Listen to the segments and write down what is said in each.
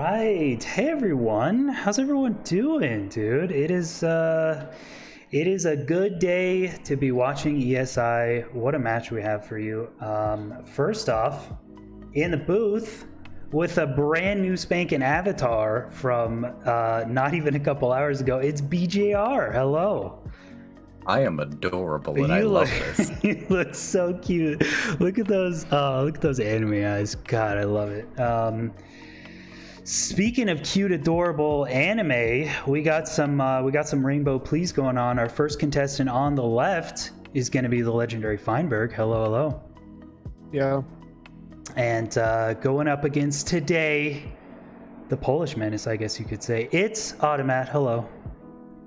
right. Hey everyone. How's everyone doing, dude? It is a good day to be watching ESI. What a match we have for you. First off, in the booth with a brand new spanking avatar from not even a couple hours ago, it's BJR. Hello. I am adorable and I love this. You look so cute. Look at those anime eyes. God, I love it. Speaking of cute, adorable anime, we got some Rainbow Please going on. Our first contestant on the left is going to be the legendary Feinberg. Hello. Yeah. And going up against today, the Polish menace, I guess you could say. It's Automatt. Hello.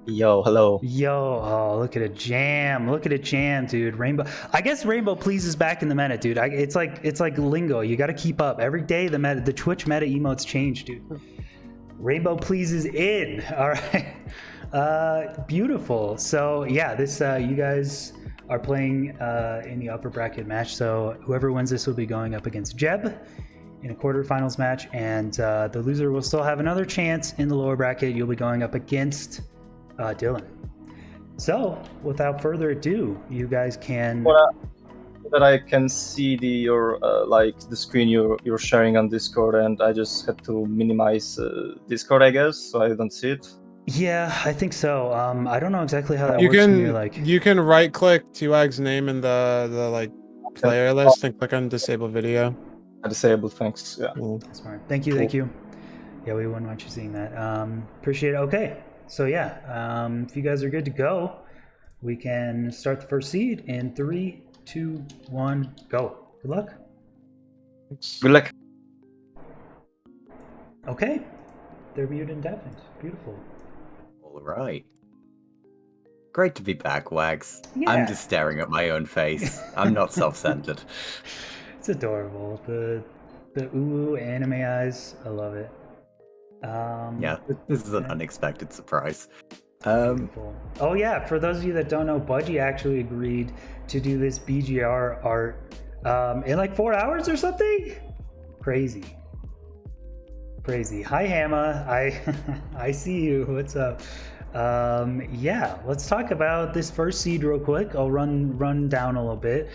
Yo, hello. Yo, oh, look at a jam. Look at a jam, dude. I guess Rainbow Please is back in the meta, dude. It's like lingo. You got to keep up. Every day the Twitch meta emotes change, dude. Rainbow Please is in. All right. Beautiful. So, yeah, this you guys are playing in the upper bracket match. So, whoever wins this will be going up against Jeb in a quarterfinals match, and the loser will still have another chance in the lower bracket. You'll be going up against Dylan. So, without further ado, you guys can. That I can see your the screen you're sharing on Discord, and I just had to minimize Discord, I guess, so I don't see it. Yeah, I think so. I don't know exactly how that works. You can right click T-Wag's name in the player list and click on disable video. Disabled, thanks. Yeah. Smart. Thank you. Yeah, we wouldn't want you seeing that. Appreciate it. Okay. So yeah, if you guys are good to go, we can start the first seed in 3, 2, 1, go. Good luck. Good luck. Okay, they're muted and deafened. Beautiful. All right. Great to be back, Wags. Yeah. I'm just staring at my own face. I'm not self-centered. It's adorable. The ooh anime eyes. I love it. Yeah, this is an unexpected surprise. Oh yeah, for those of you that don't know, Budgie actually agreed to do this BGR art in like 4 hours or something. Crazy. Hi Hamma, I see you. What's up? Yeah, let's talk about this first seed real quick. I'll run down a little bit.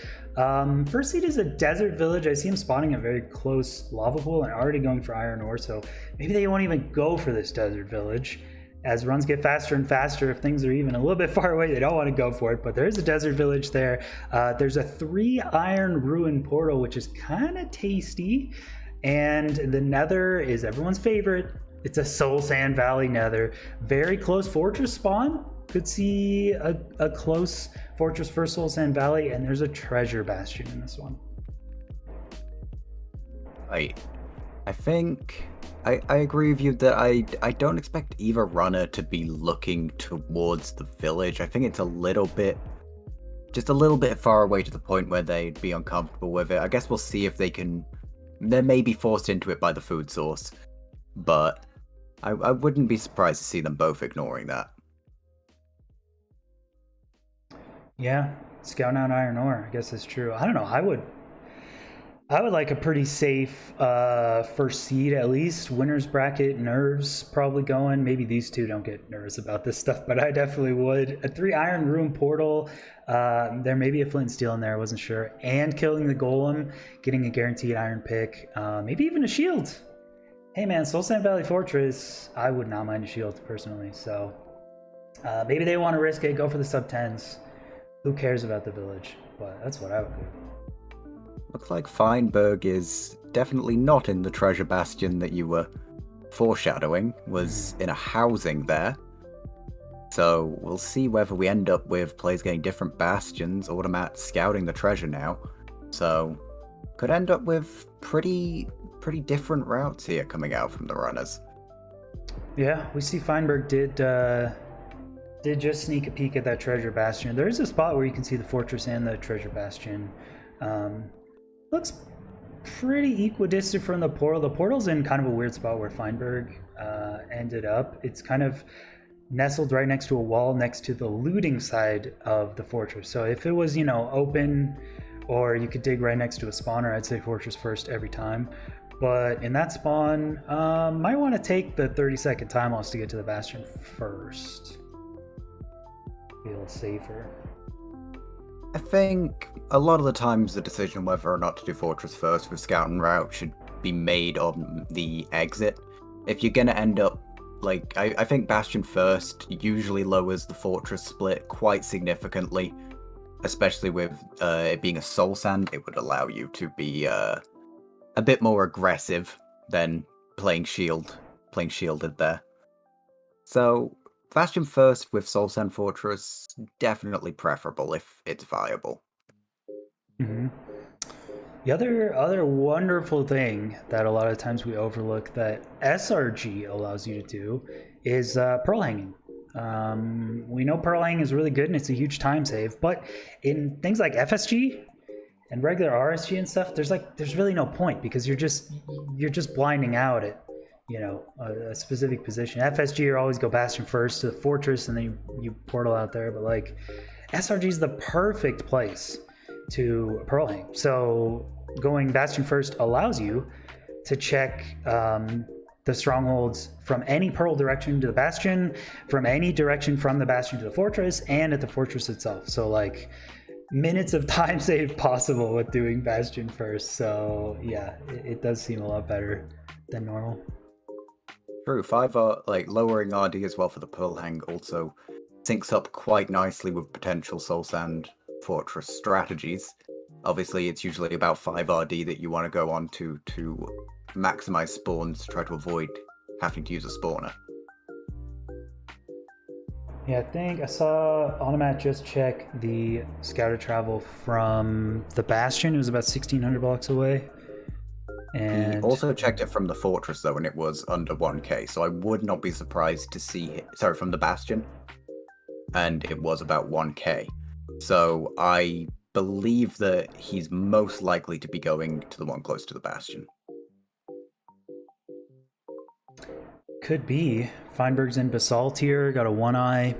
First seed is a desert village. I see him spawning a very close lava pool and already going for iron ore, so maybe they won't even go for this desert village. As runs get faster and faster, if things are even a little bit far away, they don't want to go for it, but there is a desert village there. There's a 3 iron ruin portal, which is kind of tasty, and the nether is everyone's favorite. It's a Soul Sand Valley nether. Very close fortress spawn. Could see a close fortress for Soul Sand Valley, and there's a treasure bastion in this one. I think I agree with you that I don't expect either runner to be looking towards the village. I think it's just a little bit far away to the point where they'd be uncomfortable with it. I guess we'll see if they may be forced into it by the food source, but I wouldn't be surprised to see them both ignoring that. Yeah, scouting out iron ore. I guess that's true. I don't know. I would like a pretty safe first seed at least. Winner's bracket, nerves probably going. Maybe these two don't get nervous about this stuff, but I definitely would. A 3 iron room portal. There may be a flint and steel in there. I wasn't sure. And killing the golem, getting a guaranteed iron pick. Maybe even a shield. Hey man, Soul Sand Valley Fortress, I would not mind a shield personally. So maybe they want to risk it, go for the sub 10s. Who cares about the village? But that's what I would do. Looks like Feinberg is definitely not in the treasure bastion that you were foreshadowing, was in a housing there. So we'll see whether we end up with players getting different bastions, Automatt scouting the treasure now. So could end up with pretty different routes here coming out from the runners. Yeah, we see Feinberg did just sneak a peek at that treasure bastion. There is a spot where you can see the fortress and the treasure bastion. Looks pretty equidistant from the portal. The portal's in kind of a weird spot where Feinberg ended up. It's kind of nestled right next to a wall next to the looting side of the fortress. So if it was, open, or you could dig right next to a spawner, I'd say fortress first every time. But in that spawn, might want to take the 30-second time loss to get to the Bastion first. Feel safer. I think a lot of the times the decision whether or not to do Fortress first with Scout and Route should be made on the exit. If you're going to end up, like, I think Bastion first usually lowers the Fortress split quite significantly, especially with it being a Soul Sand. It would allow you to be a bit more aggressive than playing shielded there. So Bastion first with Soul Sand Fortress, definitely preferable if it's viable. Mm-hmm. The other wonderful thing that a lot of times we overlook that SRG allows you to do is pearl hanging. We know pearl hanging is really good and it's a huge time save, but in things like FSG and regular RSG and stuff, there's really no point because you're just blinding out at a specific position. FSG, you always go Bastion first to the Fortress and then you portal out there, but like SRG is the perfect place to pearl hang. So going Bastion first allows you to check the strongholds from any pearl direction to the Bastion, from any direction from the Bastion to the Fortress, and at the Fortress itself. So like minutes of time save possible with doing Bastion first. So yeah, it does seem a lot better than normal. True, 5 like lowering RD as well for the Pearl Hang also syncs up quite nicely with potential Soul Sand Fortress strategies. Obviously, it's usually about 5 RD that you want to go on to maximize spawns to try to avoid having to use a spawner. Yeah, I think I saw Automatt just check the scouter travel from the Bastion. It was about 1,600 blocks away. And he also checked it from the Fortress though, and it was under 1k. So I would not be surprised to see it. Sorry, from the Bastion, and it was about 1k. So I believe that he's most likely to be going to the one close to the Bastion. Could be. Feinberg's in Basalt here, got a one eye.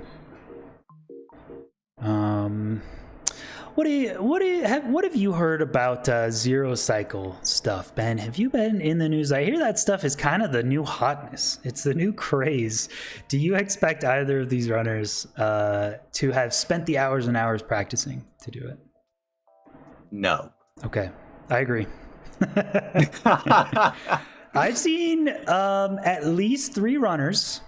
What have you heard about Zero Cycle stuff, Ben? Have you been in the news? I hear that stuff is kind of the new hotness. It's the new craze. Do you expect either of these runners to have spent the hours and hours practicing to do it? No. Okay, I agree. I've seen at least 3 runners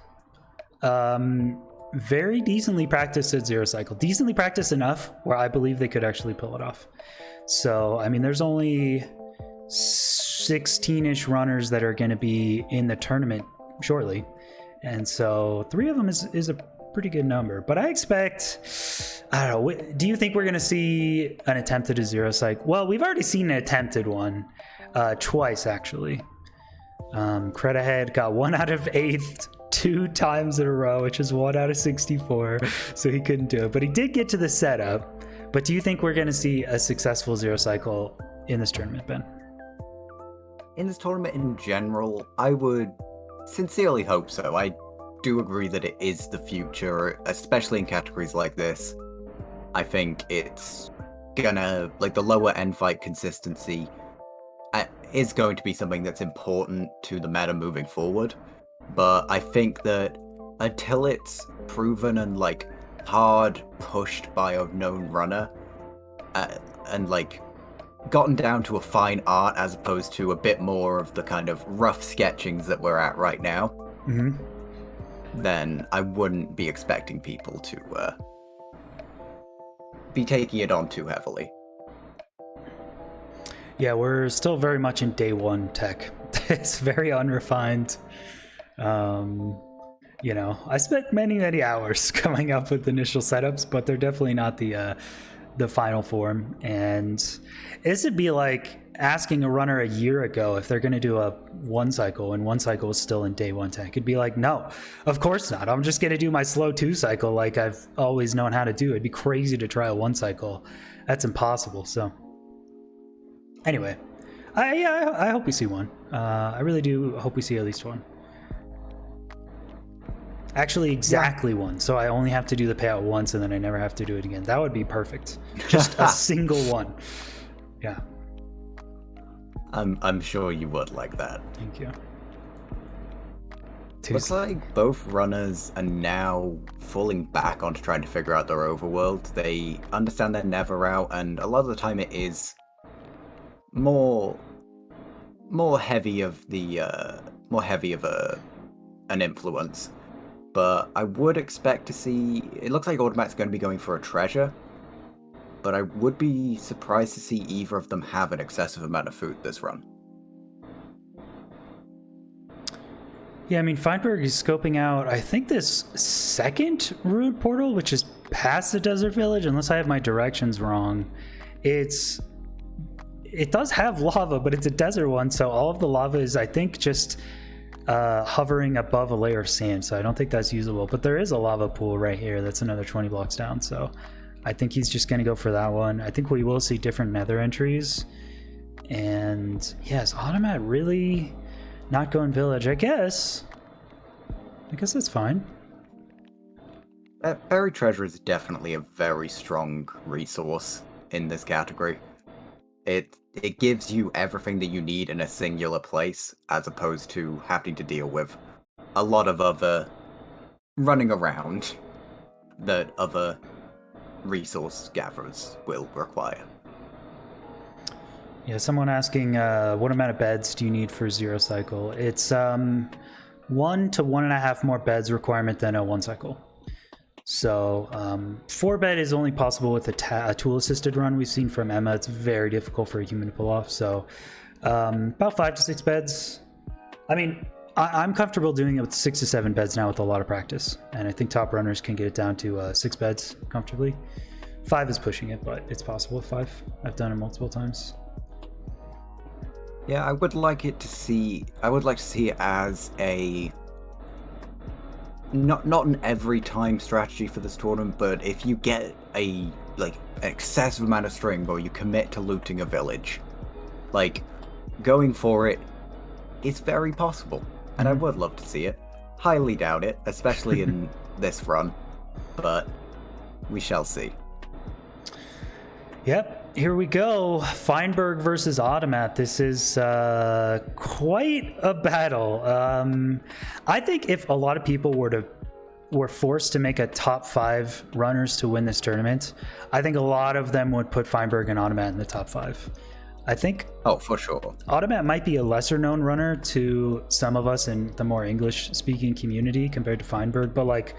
very decently practiced at Zero Cycle. Decently practiced enough where I believe they could actually pull it off. So, I mean, there's only 16-ish runners that are going to be in the tournament shortly. And so 3 of them is a pretty good number. But I expect, I don't know, do you think we're going to see an attempt at a Zero Cycle? Well, we've already seen an attempted one twice, actually. Cretahead got 1 out of 8th 2 times in a row, which is 1 out of 64, so he couldn't do it. But he did get to the setup. But do you think we're going to see a successful Zero Cycle in this tournament, Ben? In this tournament in general, I would sincerely hope so. I do agree that it is the future, especially in categories like this. I think it's gonna, like, the lower end fight consistency is going to be something that's important to the meta moving forward. But I think that until it's proven and like hard pushed by a known runner and like gotten down to a fine art as opposed to a bit more of the kind of rough sketchings that we're at right now, then I wouldn't be expecting people to be taking it on too heavily. Yeah, we're still very much in day 1 tech. It's very unrefined. I spent many hours coming up with initial setups, but they're definitely not the final form. And this would be like asking a runner a year ago if they're going to do a 1 cycle, and 1 cycle is still in day 1 tech. It'd be like, no, of course not. I'm just going to do my slow 2 cycle like I've always known how to do. It'd be crazy to try a 1 cycle. That's impossible. So anyway, I hope we see one. I really do hope we see at least one. Actually, exactly one. So I only have to do the payout once and then I never have to do it again. That would be perfect. Just a single one. Yeah. I'm sure you would like that. Thank you. Looks like both runners are now falling back onto trying to figure out their overworld. They understand they're never out, and a lot of the time it is more heavy of an influence. But I would expect to see. It looks like Automatt's going to be going for a treasure, but I would be surprised to see either of them have an excessive amount of food this run. Yeah, I mean, Feinberg is scoping out, I think, this second root portal, which is past the desert village, unless I have my directions wrong. It does have lava, but it's a desert one, so all of the lava is, I think, just hovering above a layer of sand, so I don't think that's usable. But there is a lava pool right here that's another 20 blocks down, so I think he's just going to go for that one. I think we will see different nether entries. And yes, Automatt really not going village. I guess that's fine. Buried treasure is definitely a very strong resource in this category. It gives you everything that you need in a singular place, as opposed to having to deal with a lot of other running around that other resource gatherers will require. Yeah, someone asking, what amount of beds do you need for 0 cycle? It's 1 to 1.5 more beds requirement than a 1 cycle. So 4 bed is only possible with a tool assisted run we've seen from Emma. It's very difficult for a human to pull off. So about 5 to 6 beds. I mean, I'm comfortable doing it with 6 to 7 beds now with a lot of practice. And I think top runners can get it down to 6 beds comfortably. 5 is pushing it, but it's possible with 5. I've done it multiple times. Yeah, I would like to see it as a not an every time strategy for this tournament, but if you get a excessive amount of string or you commit to looting a village, going for it is very possible. And I would love to see it. Highly doubt it, especially in this run, but we shall see. Yep, here we go. Feinberg versus Automatt. This is quite a battle. I think if a lot of people were forced to make a top 5 runners to win this tournament, I think a lot of them would put Feinberg and Automatt in the top 5. I think. Oh, for sure. Automatt might be a lesser known runner to some of us in the more English speaking community compared to Feinberg, but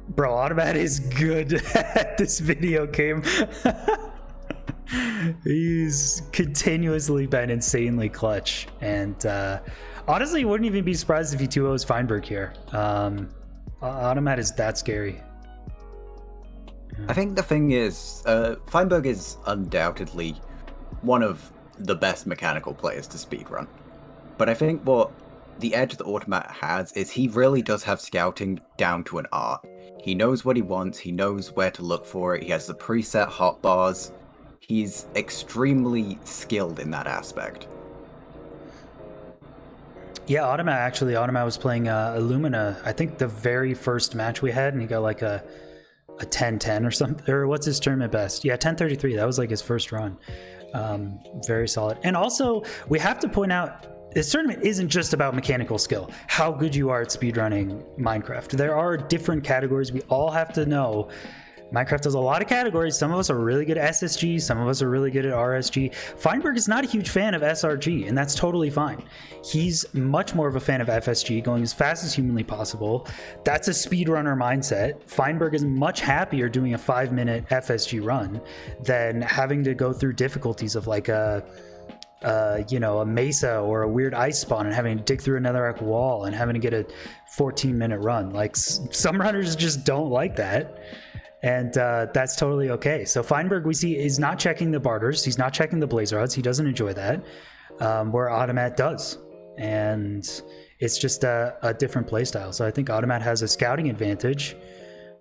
bro, Automatt is good at this video game. He's continuously been insanely clutch, and honestly, wouldn't even be surprised if he 2-0s Feinberg here. Automatt is that scary. I think the thing is, Feinberg is undoubtedly one of the best mechanical players to speedrun. But I think what the edge that Automatt has is he really does have scouting down to an art. He knows what he wants, he knows where to look for it, he has the preset hotbars. He's extremely skilled in that aspect. Yeah, Automatt was playing Illumina, I think the very first match we had, and he got a 10-10 or something, or what's his tournament best? Yeah, 10-33, that was his first run. Very solid. And also, we have to point out, this tournament isn't just about mechanical skill, how good you are at speedrunning Minecraft. There are different categories we all have to know. Minecraft has a lot of categories. Some of us are really good at SSG, some of us are really good at RSG. Feinberg is not a huge fan of SRG, and that's totally fine. He's much more of a fan of FSG, going as fast as humanly possible. That's a speedrunner mindset. Feinberg is much happier doing a 5-minute FSG run than having to go through difficulties of a mesa or a weird ice spawn and having to dig through another wall and having to get a 14-minute run. Some runners just don't like that. And that's totally okay. So Feinberg, we see, is not checking the barters. He's not checking the blaze rods. He doesn't enjoy that, where Automatt does. And it's just a different playstyle. So I think Automatt has a scouting advantage,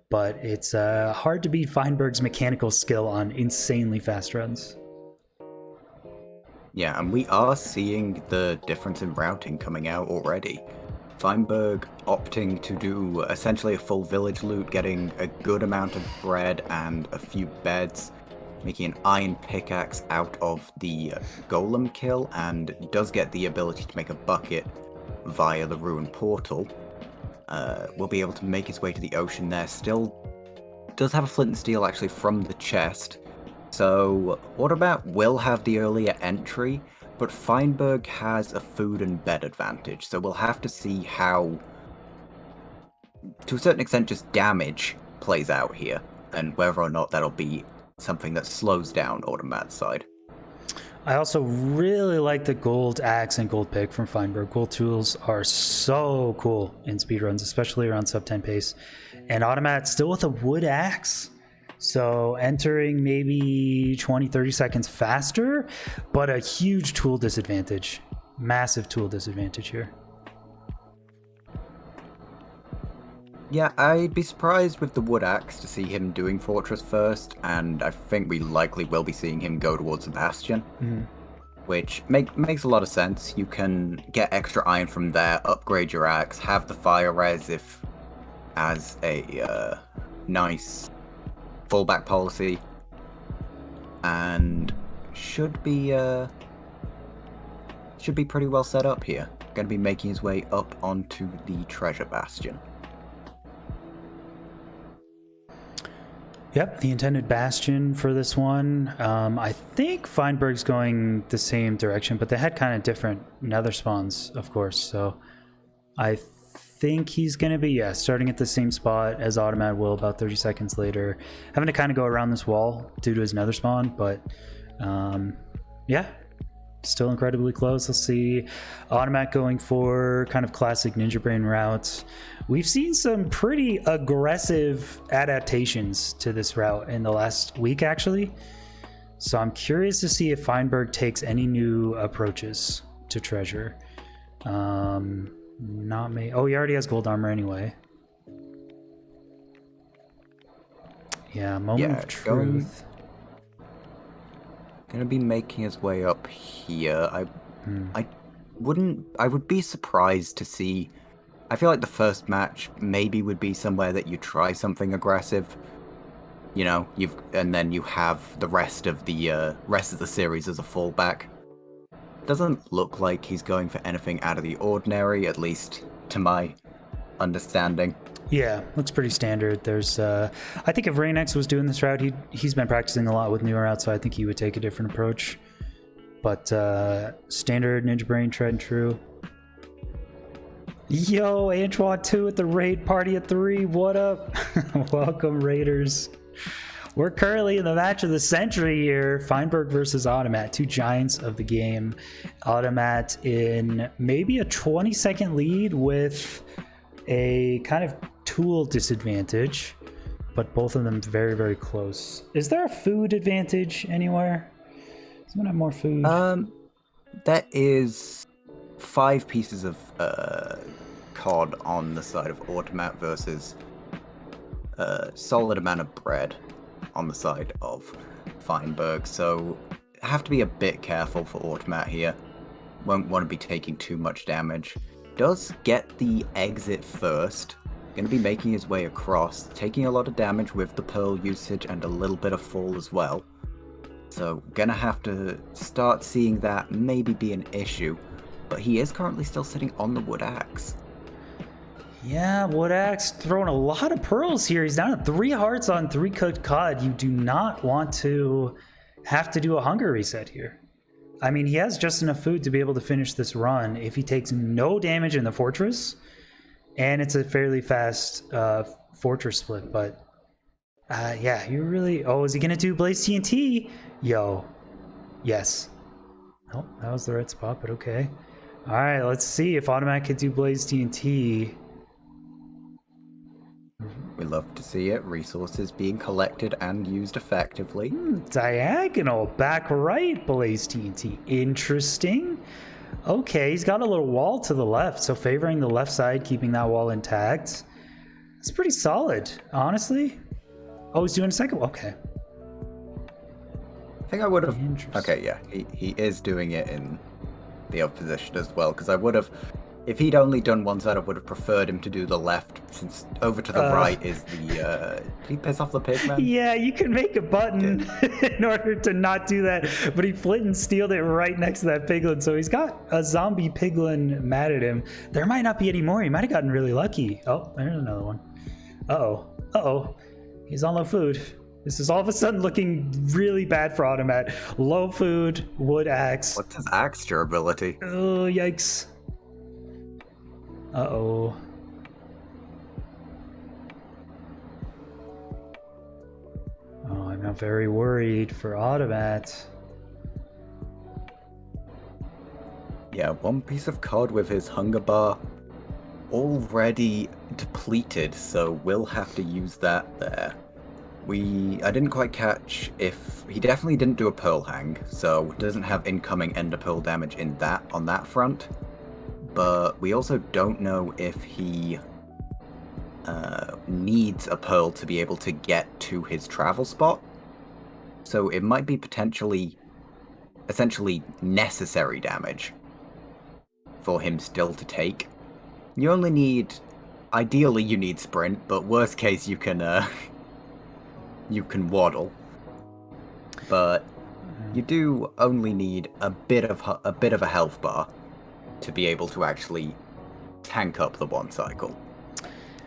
but it's hard to beat Feinberg's mechanical skill on insanely fast runs. Yeah, and we are seeing the difference in routing coming out already. Feinberg opting to do essentially a full village loot, getting a good amount of bread and a few beds. making an iron pickaxe out of the golem kill, and does get the ability to make a bucket via the ruined portal. Will be able to make his way to the ocean there. Still does have a flint and steel actually from the chest. So Automatt will have the earlier entry, but Feinberg has a food and bed advantage. So we'll have to see how, to a certain extent, just damage plays out here, and whether or not that'll be something that slows down Automatt's side. I also really like the gold axe and gold pick from Feinberg. Gold tools are so cool in speedruns, especially around sub 10 pace. And Automatt still with a wood axe. So entering maybe 20, 30 seconds faster, but a huge tool disadvantage. Massive tool disadvantage here. Yeah, I'd be surprised with the wood axe to see him doing Fortress first, and I think we likely will be seeing him go towards the Bastion, which makes a lot of sense. You can get extra iron from there, upgrade your axe, have the fire res if as a nice fallback policy, and should be pretty well set up here. Going to be making his way up onto the treasure bastion. Yep, the intended bastion for this one. I think Feinberg's going the same direction, but they had kind of different nether spawns, of course. So I think he's going to be, starting at the same spot as Automatt will about 30 seconds later. Having to kind of go around this wall due to his nether spawn, but yeah, still incredibly close. Let's see. Automatt going for kind of classic Ninja Brain routes. We've seen some pretty aggressive adaptations to this route in the last week, actually. So I'm curious to see if Feinberg takes any new approaches to treasure. Not me. Oh, he already has gold armor anyway. Yeah, moment of truth. Gonna be making his way up here. I would be surprised to see. I feel like the first match maybe would be somewhere that you try something aggressive. You know, and then you have the rest of the series as a fallback. Doesn't look like he's going for anything out of the ordinary, at least to my understanding. Yeah, looks pretty standard. There's, I think if Rainex was doing this route, he's been practicing a lot with newer routes, so I think he would take a different approach. But standard Ninja Brain, tried and true. Yo, Antoine 2 at the raid party at 3. What up? Welcome, Raiders. We're currently in the match of the century here. Feinberg versus Automatt, two giants of the game. Automatt in maybe a 20-second lead with a kind of tool disadvantage, but both of them very, very close. Is there a food advantage anywhere? Does someone have more food? That is 5 pieces of cod on the side of Automatt versus a solid amount of bread on the side of Feinberg. So have to be a bit careful for Automatt here. Won't want to be taking too much damage. Does get the exit first. Going to be making his way across, taking a lot of damage with the pearl usage and a little bit of fall as well. So gonna have to start seeing that maybe be an issue. But he is currently still sitting on the wood axe. Yeah, wood axe throwing a lot of pearls here. He's down to 3 hearts on 3 cooked cod. You do not want to have to do a hunger reset here. I mean, he has just enough food to be able to finish this run if he takes no damage in the fortress, and it's a fairly fast fortress split. But yeah, you really... Oh, is he gonna do Blaze TNT? Yo, yes. Oh, that was the right spot, but okay. All right, let's see if Automatt could do Blaze TNT. We love to see it. Resources being collected and used effectively. Diagonal, back right, Blaze TNT. Interesting. Okay, he's got a little wall to the left, so favoring the left side, keeping that wall intact. It's pretty solid, honestly. Oh, he's doing a second. Okay. I think I would have... Okay, yeah, he is doing it in the other position as well, because I would have If he'd only done one side, I would have preferred him to do the left, since over to the right is the. Did he piss off the pigman? Yeah, you can make a button in order to not do that, but he flint and steeled it right next to that piglin, so he's got a zombie piglin mad at him. There might not be any more. He might have gotten really lucky. Oh, there's another one. Uh-oh. He's on low food. This is all of a sudden looking really bad for Automatt. Low food, wood axe. What's his axe durability? Oh, yikes. Uh-oh. Oh, I'm not very worried for Automatt. Yeah, one piece of cod with his hunger bar already depleted, so we'll have to use that there. I didn't quite catch if he definitely didn't do a pearl hang, so doesn't have incoming ender pearl damage on that front. But we also don't know if he needs a pearl to be able to get to his travel spot. So it might be essentially necessary damage for him still to take. You only need, ideally you need sprint, but worst case you can waddle. But you do only need a bit of a health bar to be able to actually tank up the one cycle.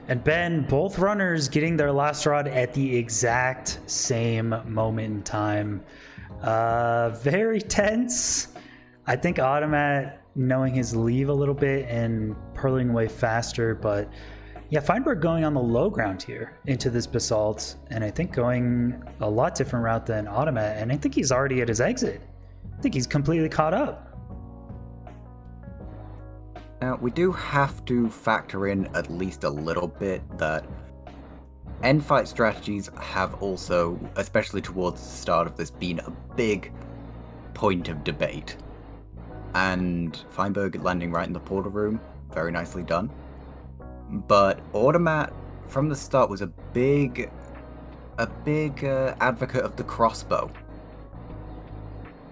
And Ben, both runners getting their last rod at the exact same moment in time. Very tense. I think Automatt knowing his leave a little bit and purling away faster, but yeah, Feinberg going on the low ground here into this basalt, and I think going a lot different route than Automatt, and I think he's already at his exit. I think he's completely caught up. Now, we do have to factor in at least a little bit that end fight strategies have also, especially towards the start of this, been a big point of debate. And Feinberg landing right in the portal room, very nicely done. But Automatt from the start was a big advocate of the crossbow.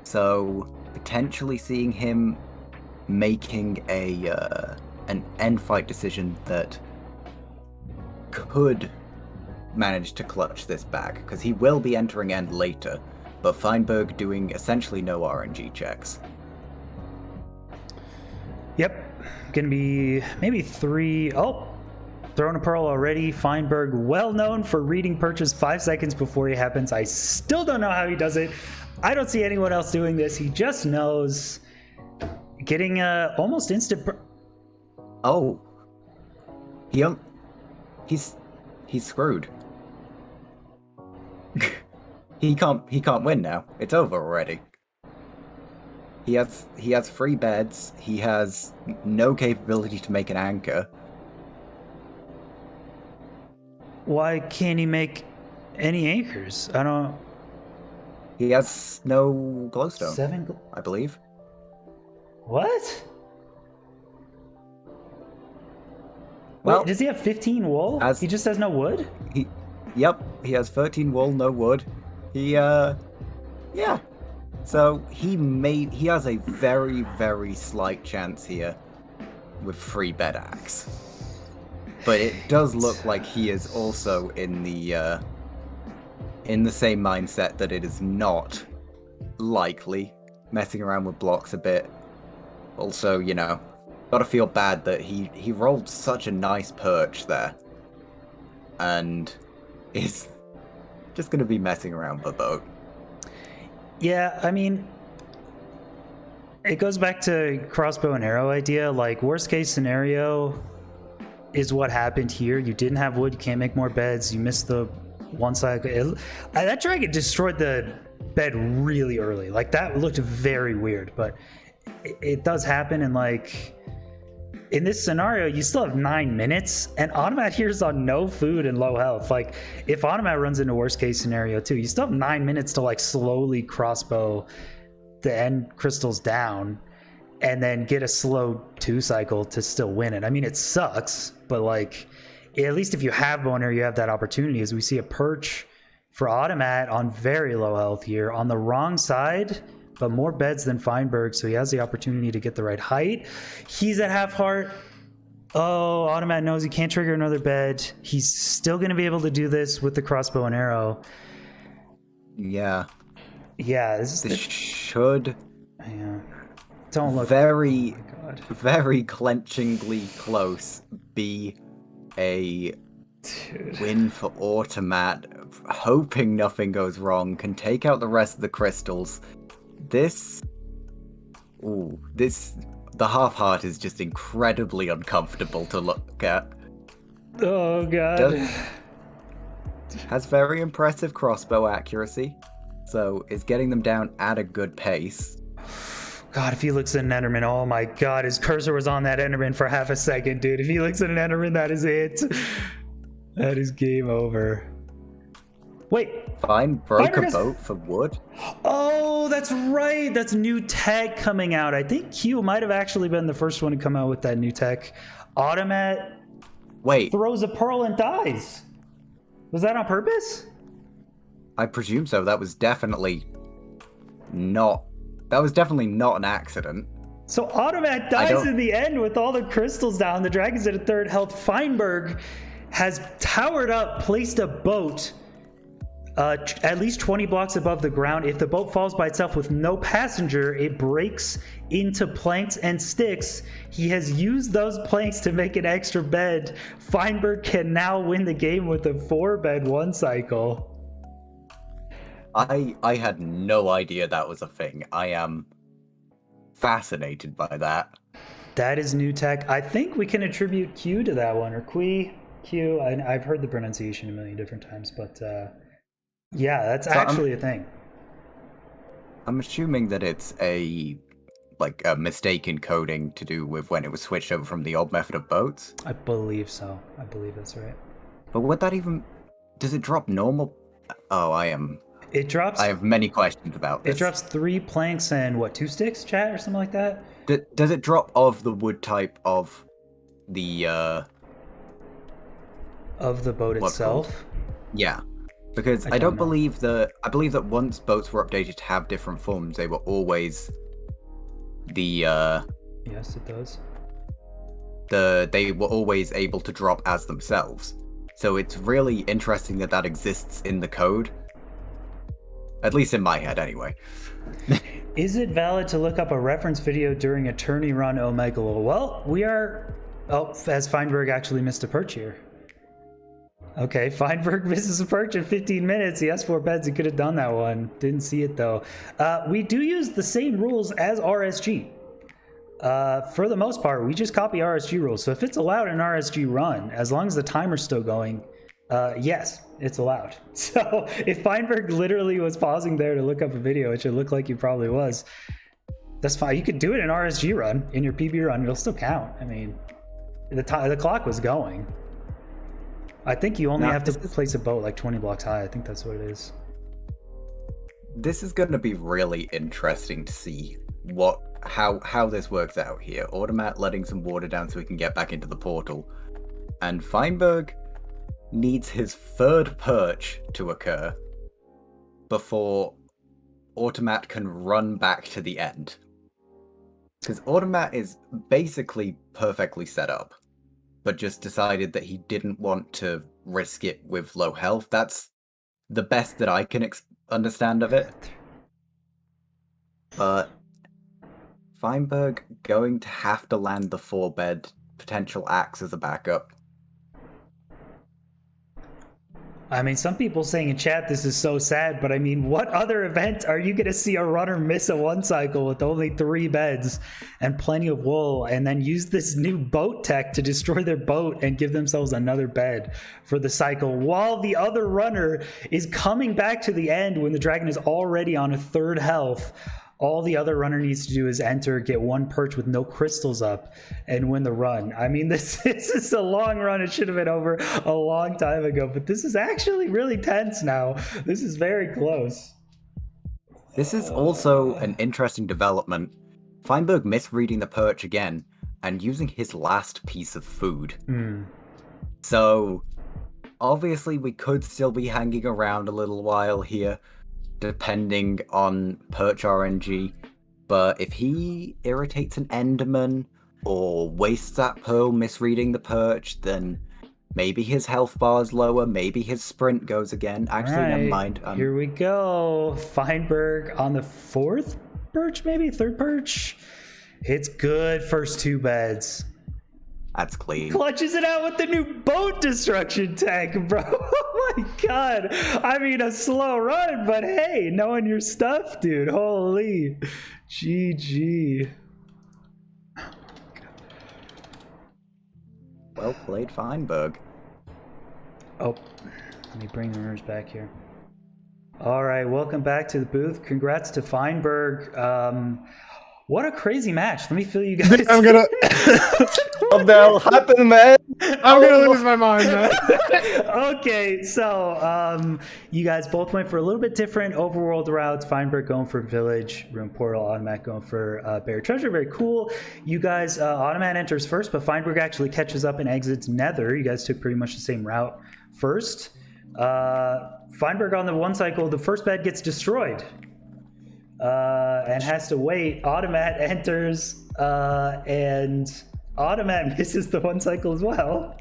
So potentially seeing him making an end fight decision that could manage to clutch this back, because he will be entering end later, but Feinberg doing essentially no RNG checks. Yep, gonna be maybe 3. Oh, throwing a pearl already. Feinberg, well known for reading purchase 5 seconds before it happens. I still don't know how he does it. I don't see anyone else doing this. He just knows. Getting almost instant. Oh, he's screwed. he can't win now. It's over already. He has 3 beds. He has no capability to make an anchor. Why can't he make any anchors? I don't. He has no glowstone. 7. I believe. What? Well, wait, does he have 15 wool? He just has no wood? Yep, he has 13 wool, no wood. Yeah. So he has a very, very slight chance here with 3 bed axe. But it does look like he is also in the same mindset that it is not likely, messing around with blocks a bit. Also, gotta feel bad that he rolled such a nice perch there, and is just gonna be messing around with a boat. Yeah, I mean, it goes back to crossbow and arrow idea. Like, worst case scenario is what happened here. You didn't have wood, you can't make more beds, you missed the one side. That dragon destroyed the bed really early. Like, that looked very weird, but it does happen. And like, in this scenario, you still have 9 minutes, and Automatt here is on no food and low health. Like, if Automatt runs into worst case scenario too, you still have 9 minutes to like slowly crossbow the end crystals down and then get a slow 2 cycle to still win it. I mean, it sucks, but like, at least if you have boner, you have that opportunity. As we see a perch for Automatt on very low health here on the wrong side but more beds than Feinberg, so he has the opportunity to get the right height. He's at half heart. Oh, Automatt knows he can't trigger another bed. He's still going to be able to do this with the crossbow and arrow. Yeah. Yeah, this should... Yeah. Don't look... Very, oh my God. very clenchingly close be a win for Automatt. Hoping nothing goes wrong. Can take out the rest of the crystals. This... Ooh, this... The half heart is just incredibly uncomfortable to look at. Oh, God. Has very impressive crossbow accuracy, so is getting them down at a good pace. God, if he looks at an Enderman, oh my God, his cursor was on that Enderman for half a second, dude. If he looks at an Enderman, that is it. That is game over. Wait. Fine, broke a boat for wood. Oh, that's right. That's new tech coming out. I think Q might have actually been the first one to come out with that new tech. Automatt throws a pearl and dies. Was that on purpose? I presume so. That was definitely not an accident. So Automatt dies in the end with all the crystals down. The dragon's at a third health. Feinberg has towered up, placed a boat at least 20 blocks above the ground. If the boat falls by itself with no passenger, it breaks into planks and sticks. He has used those planks to make an extra bed. Feinberg can now win the game with a 4-bed one cycle. I had no idea that was a thing. I am fascinated by that. That is new tech. I think we can attribute Q to that one, or Q. I've heard the pronunciation a million different times, but yeah, that's actually a thing. I'm assuming that it's a mistake in coding to do with when it was switched over from the old method of boats. I believe so. I believe that's right. But would that even... Does it drop normal... Oh, It drops... I have many questions about this. It drops 3 planks and, 2 sticks, chat, or something like that? Does it drop of the wood type of the... Of the boat itself? Yeah. Because I believe that once boats were updated to have different forms, they were always Yes, it does. They were always able to drop as themselves. So it's really interesting that exists in the code. At least in my head, anyway. Is it valid to look up a reference video during a tourney run Omegalo? Well, we are... Oh, as Feinberg actually missed a perch here. Okay, Feinberg misses a perch in 15 minutes. He has 4 beds. He could have done that one. Didn't see it, though. We do use the same rules as RSG. For the most part, we just copy RSG rules. So if it's allowed in RSG run, as long as the timer's still going, yes, it's allowed. So if Feinberg literally was pausing there to look up a video, which it looked like he probably was, that's fine. You could do it in RSG run, in your PB run. It'll still count. I mean, the clock was going. I think you only have to place a boat like 20 blocks high. I think that's what it is. This is going to be really interesting to see how this works out here. Automatt letting some water down so he can get back into the portal. And Feinberg needs his 3rd perch to occur before Automatt can run back to the end. Because Automatt is basically perfectly set up, but just decided that he didn't want to risk it with low health. That's the best that I can understand of it. But Feinberg going to have to land the 4-bed potential axe as a backup. I mean, some people saying in chat this is so sad, but I mean, what other event are you going to see a runner miss a one cycle with only 3 beds and plenty of wool, and then use this new boat tech to destroy their boat and give themselves another bed for the cycle, while the other runner is coming back to the end when the dragon is already on a 3rd health? All the other runner needs to do is enter, get 1 perch with no crystals up, and win the run. I mean, this is a long run. It should have been over a long time ago, but this is actually really tense now. This is very close. This is also an interesting development. Feinberg misreading the perch again and using his last piece of food. So, obviously we could still be hanging around a little while here, depending on perch RNG. But if he irritates an Enderman or wastes that pearl misreading the perch, then maybe his health bar is lower, maybe his sprint goes again. Actually, never mind. Here we go. Feinberg on the 4th perch, maybe 3rd perch. It's good. First 2 beds. That's clean. Clutches it out with the new boat destruction tech, bro. Oh my god. I mean, a slow run, but hey, knowing your stuff, dude. Holy. GG. Well played, Feinberg. Oh, let me bring the mirrors back here. All right, welcome back to the booth. Congrats to Feinberg. What a crazy match. Let me fill you guys. I'm gonna. What the hell happened, man? I'm gonna lose my mind, man. Okay, so you guys both went for a little bit different overworld routes. Feinberg going for Village, Room Portal, Automatt going for Buried Treasure. Very cool. You guys, Automatt enters first, but Feinberg actually catches up and exits Nether. You guys took pretty much the same route first. Feinberg on the 1 cycle, the first bed gets destroyed. And has to wait. Automatt enters, and Automatt misses the 1 cycle as well.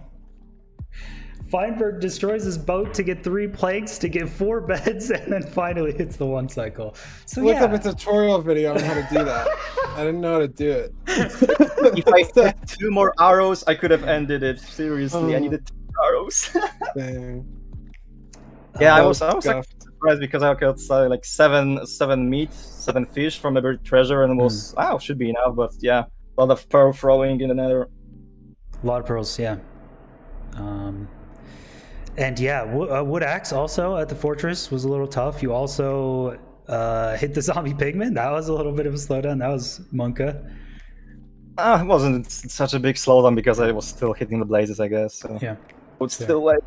Feinberg destroys his boat to get 3 planks to get 4 beds, and then finally hits the 1 cycle. So Look yeah. up a tutorial video on how to do that. I didn't know how to do it. If I had 2 more arrows, I could have ended it. Seriously, I needed 2 arrows. Dang. Yeah, I That was actually surprised because I got like 7 meat, 7 fish from a buried treasure, and was should be enough. But yeah, a lot of pearl throwing in the Nether. A lot of pearls, yeah. And yeah, wood axe also at the fortress was a little tough. You also hit the zombie pigman. That was a little bit of a slowdown. That was Monka. It wasn't such a big slowdown because I was still hitting the blazes, I guess. So. Yeah. Would still wait.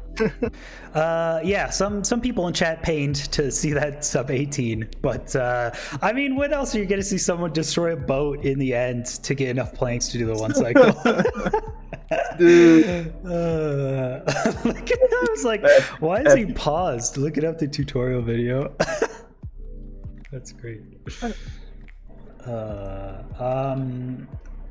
Yeah, some people in chat pained to see that sub 18, but I mean, when else are you gonna see someone destroy a boat in the end to get enough planks to do the 1 cycle? Dude. Look at that. I was like, why is he paused? Look it up the tutorial video. That's great.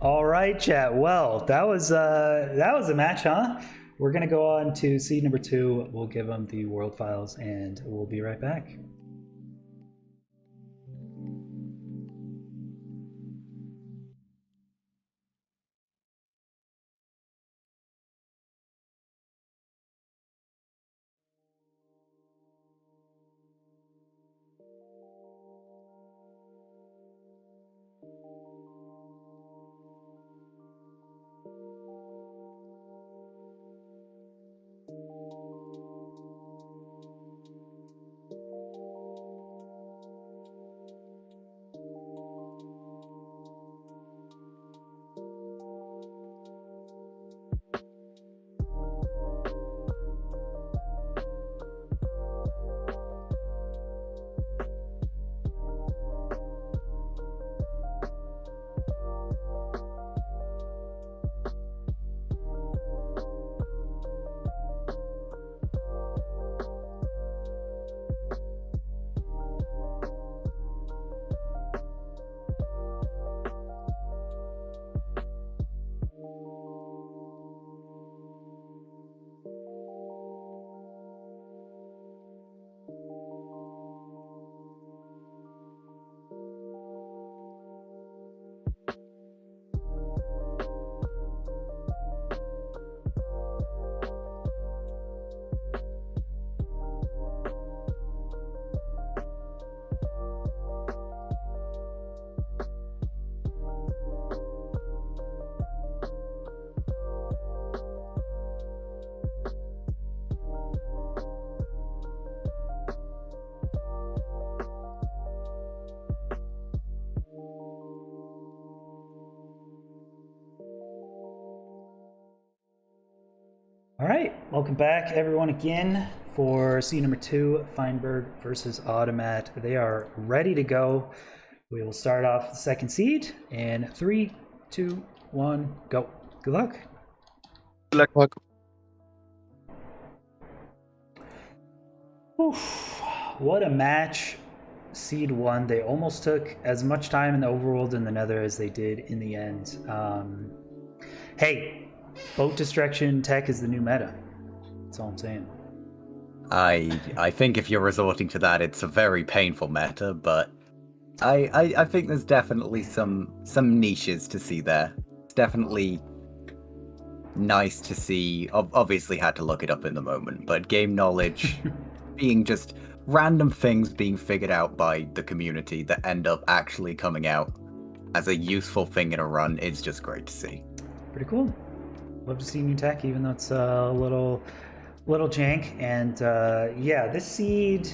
All right, chat. Well, that was a match, huh? We're gonna go on to seed number 2. We'll give them the world files, and we'll be right back. All right, welcome back everyone again for seed number 2, Feinberg versus Automatt. They are ready to go. We will start off the second seed in 3, 2, 1, go. Good luck. Good luck. Oof, what a match. Seed 1, they almost took as much time in the overworld in the Nether as they did in the end. Hey, boat destruction tech is the new meta. That's all I'm saying. I think if you're resorting to that, it's a very painful meta, but I think there's definitely some niches to see there. It's definitely nice to see. Obviously, had to look it up in the moment, but game knowledge being just random things being figured out by the community that end up actually coming out as a useful thing in a run is just great to see. Pretty cool. Love to see new tech, even though it's a little jank. And yeah, this seed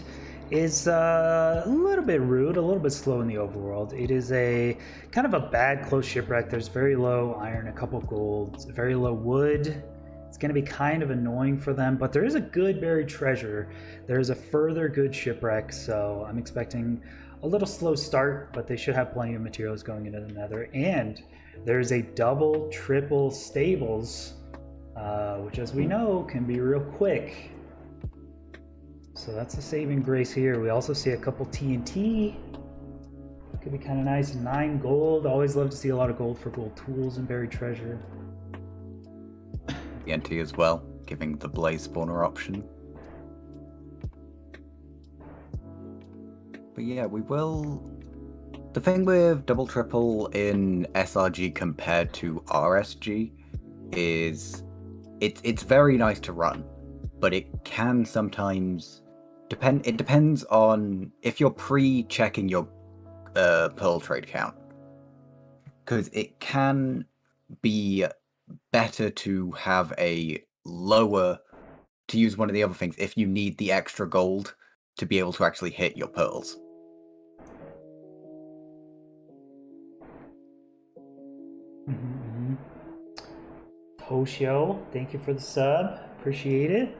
is a little bit rude, a little bit slow in the overworld. It is a kind of a bad close shipwreck. There's very low iron, a couple gold, very low wood. It's going to be kind of annoying for them, but there is a good buried treasure. There is a further good shipwreck, so I'm expecting a little slow start, but they should have plenty of materials going into the Nether. And there's a double, triple stables, which, as we know, can be real quick. So that's a saving grace here. We also see a couple TNT. Could be kind of nice. 9 gold. Always love to see a lot of gold for gold tools and buried treasure. TNT as well, giving the blaze spawner option. But yeah, we will. The thing with double triple in SRG compared to RSG is it's very nice to run, but it can sometimes depend. It depends on if you're pre-checking your pearl trade count, because it can be better to have a lower, to use one of the other things if you need the extra gold to be able to actually hit your pearls. Toshio, thank you for the sub. Appreciate it.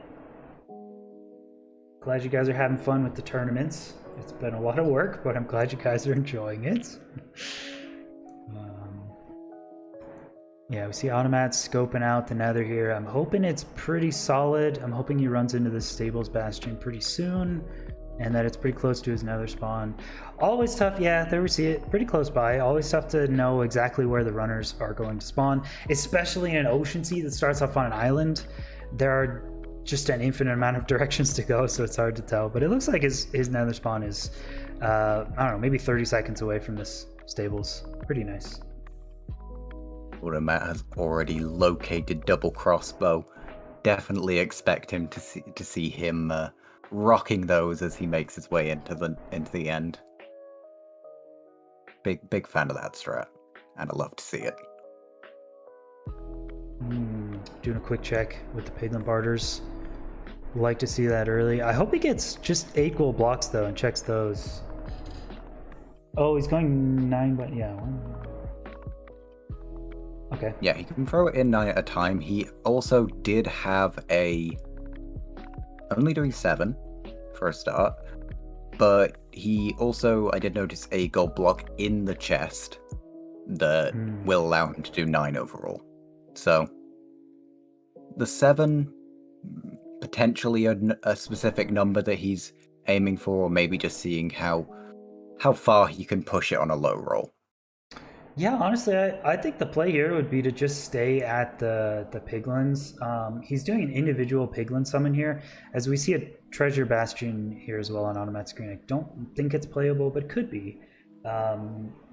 Glad you guys are having fun with the tournaments. It's been a lot of work, but I'm glad you guys are enjoying it. Yeah, we see Automatt scoping out the Nether here. I'm hoping it's pretty solid. I'm hoping he runs into the Stables Bastion pretty soon, and that it's pretty close to his Nether spawn. Always tough, yeah, there we see it, pretty close by. Always tough to know exactly where the runners are going to spawn, especially in an ocean sea that starts off on an island. There are just an infinite amount of directions to go, so it's hard to tell. But it looks like his Nether spawn is, I don't know, maybe 30 seconds away from this Stables. Pretty nice. Automatt has already located double crossbow. Definitely expect him to see him rocking those as he makes his way into the end. Big fan of that strat, and I love to see it. Doing a quick check with the Piglin Barters. Like to see that early. I hope he gets just 8 gold blocks though and checks those. Oh, he's going 9, but yeah. Okay. Yeah, he can throw it in 9 at a time. He also did have only doing 7 for a start, but he also, I did notice a gold block in the chest that will allow him to do 9 overall. So the 7, potentially a specific number that he's aiming for, or maybe just seeing how far he can push it on a low roll. Yeah, honestly, I think the play here would be to just stay at the piglins. He's doing an individual piglin summon here, as we see a treasure bastion here as well on Automatt screen. I don't think it's playable, but could be.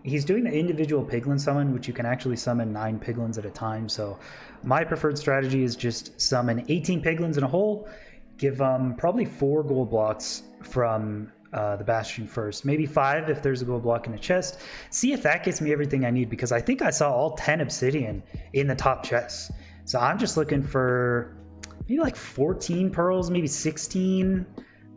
He's doing the individual piglin summon, which you can actually summon 9 piglins at a time. So my preferred strategy is just summon 18 piglins in a hole, give probably 4 gold blocks from the bastion first, maybe 5 if there's a gold block in the chest. See if that gets me everything I need, because I think I saw all 10 obsidian in the top chest. So I'm just looking for maybe like 14 pearls, maybe 16.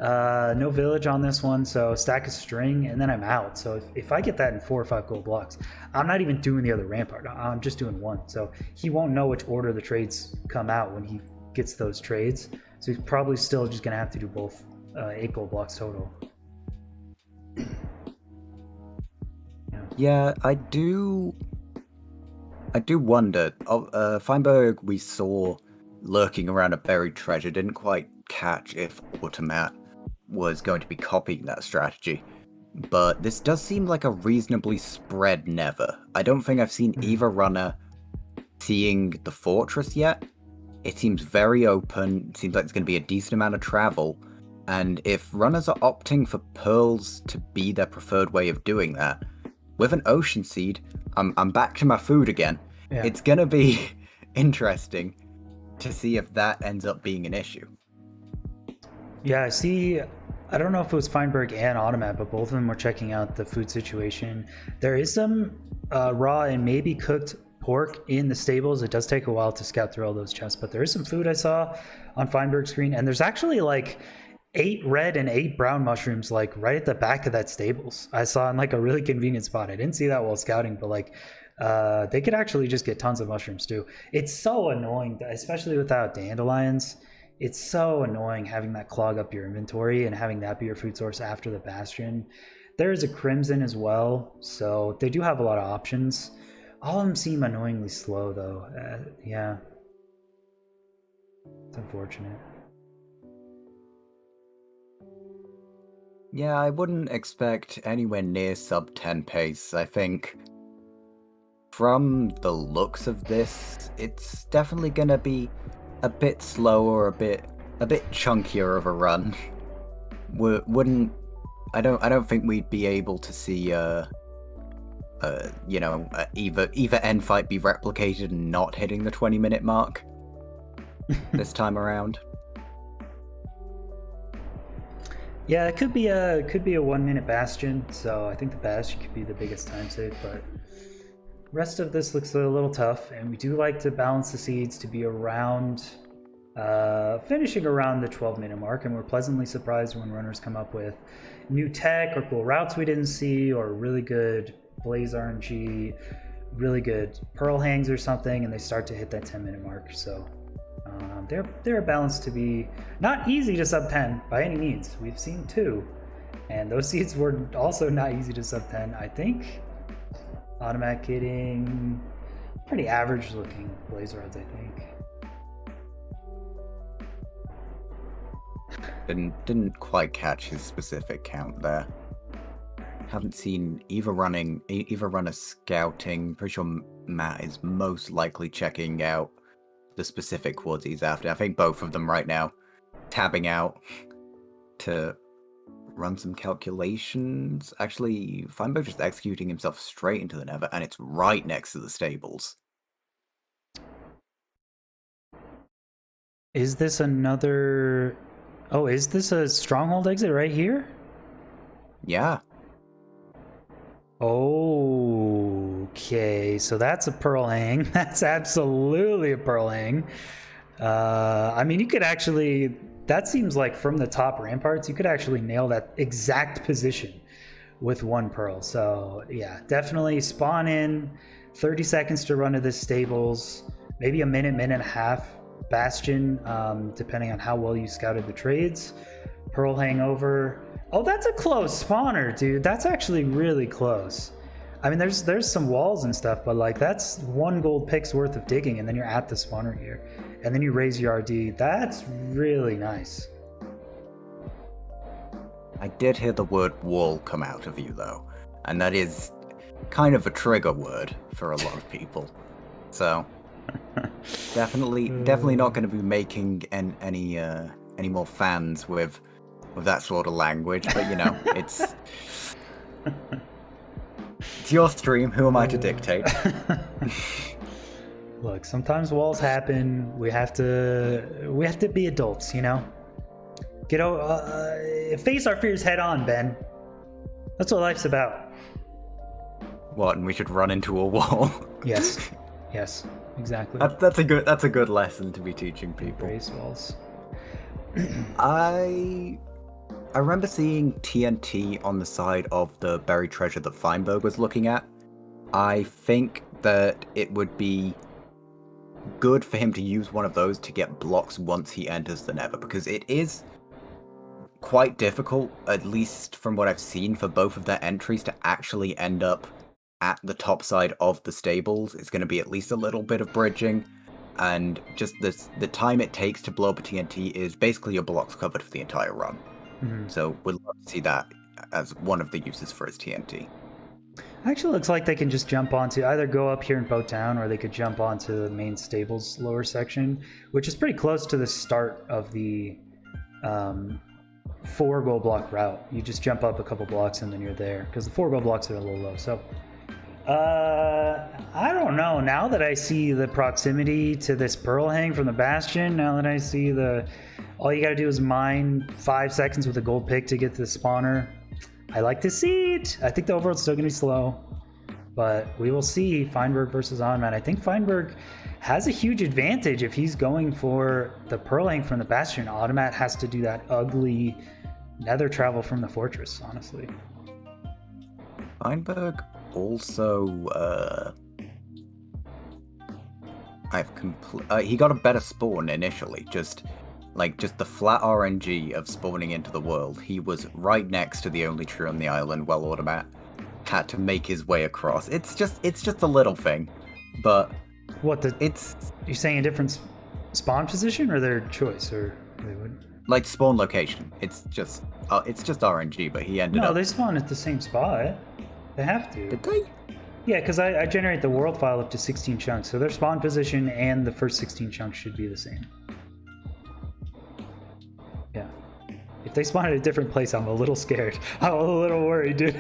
No village on this one, so stack of string, and then I'm out. So if I get that in 4 or 5 gold blocks, I'm not even doing the other rampart. I'm just doing 1. So he won't know which order the trades come out when he gets those trades. So he's probably still just going to have to do both 8 gold blocks total. Yeah, I do wonder. Feinberg we saw lurking around a buried treasure. Didn't quite catch if Automatt was going to be copying that strategy. but this does seem like a reasonably spread Never. I don't think I've seen either runner seeing the fortress yet. It seems very open. It seems like it's going to be a decent amount of travel. And if runners are opting for pearls to be their preferred way of doing that, with an ocean seed, I'm back to my food again. Yeah. It's going to be interesting to see if that ends up being an issue. Yeah, I see. I don't know if it was Feinberg and Automatt, but both of them were checking out the food situation. There is some raw and maybe cooked pork in the stables. It does take a while to scout through all those chests, but there is some food I saw on Feinberg's screen, and there's actually like 8 red and 8 brown mushrooms like right at the back of that stables. I saw in like a really convenient spot. I didn't see that while scouting, but like they could actually just get tons of mushrooms too. It's so annoying, especially without dandelions. It's so annoying having that clog up your inventory and having that be your food source after the bastion. There is a crimson as well, so they do have a lot of options. All of them seem annoyingly slow though. Yeah, it's unfortunate. Yeah, I wouldn't expect anywhere near sub 10 pace. I think from the looks of this, it's definitely going to be a bit slower, a bit chunkier of a run. I don't think we'd be able to see either end fight be replicated and not hitting the 20-minute mark this time around. Yeah, it could be a 1-minute bastion, so I think the bastion could be the biggest time save, but rest of this looks a little tough, and we do like to balance the seeds to be around finishing around the 12-minute mark, and we're pleasantly surprised when runners come up with new tech or cool routes we didn't see, or really good blaze RNG, really good pearl hangs or something, and they start to hit that 10-minute mark. So they're balanced to be not easy to sub 10 by any means. We've seen 2, and those seeds were also not easy to sub 10. I think Automatt getting pretty average looking blaze rods, I think. Didn't quite catch his specific count there. Haven't seen either runner scouting. Pretty sure Matt is most likely checking out the specific quads he's after. I think both of them right now tabbing out to run some calculations. Actually, Feinberg just executing himself straight into the Nether, and it's right next to the stables. Is this another... Oh, is this a stronghold exit right here? Yeah. Okay, so that's a pearl hang. That's absolutely a pearl hang. I mean, you could actually... That seems like from the top ramparts, you could actually nail that exact position with 1 pearl. So yeah, definitely spawn in, 30 seconds to run to the stables, maybe a minute and a half bastion, depending on how well you scouted the trades. Pearl hangover. Oh, that's a close spawner, dude. That's actually really close. I mean, there's some walls and stuff, but like that's 1 gold pick's worth of digging, and then you're at the spawner here, and then you raise your RD. That's really nice. I did hear the word wall come out of you though, and that is kind of a trigger word for a lot of people. So definitely not going to be making any more fans with that sort of language. But you know, it's your stream. Who am I to dictate? Look, sometimes walls happen. We have to be adults, you know. Face our fears head on, Ben. That's what life's about. What? And we should run into a wall? Yes, exactly. That's a good lesson to be teaching people. Embrace walls. I remember seeing TNT on the side of the buried treasure that Feinberg was looking at. I think that it would be good for him to use one of those to get blocks once he enters the Nether, because it is quite difficult, at least from what I've seen, for both of their entries to actually end up at the top side of the stables. It's going to be at least a little bit of bridging, and just the time it takes to blow up a TNT is basically your blocks covered for the entire run. Mm-hmm. So we'd love to see that as one of the uses for his TNT. Actually, looks like they can just jump onto either go up here and boat down, or they could jump onto the main stables lower section, which is pretty close to the start of the 4 gold block route. You just jump up a couple blocks and then you're there, because the 4 gold blocks are a little low. So I don't know. Now that I see the proximity to this pearl hang from the bastion, now that I see all you gotta do is mine 5 seconds with a gold pick to get to the spawner, I like to see it. I think the overworld's still gonna be slow, but we will see. Feinberg versus Automatt. I think Feinberg has a huge advantage if he's going for the pearl hang from the bastion. Automatt has to do that ugly nether travel from the fortress, honestly. Feinberg also, he got a better spawn initially, just the flat RNG of spawning into the world. He was right next to the only tree on the island while Automatt had to make his way across. It's just a little thing, but you're saying a different spawn position or their choice, or they would like spawn location. It's just RNG, but he ended up. No, they spawn at the same spot. They have to. Did they? Yeah, because I generate the world file up to 16 chunks, so their spawn position and the first 16 chunks should be the same. Yeah. If they spawn at a different place, I'm a little scared. I'm a little worried, dude.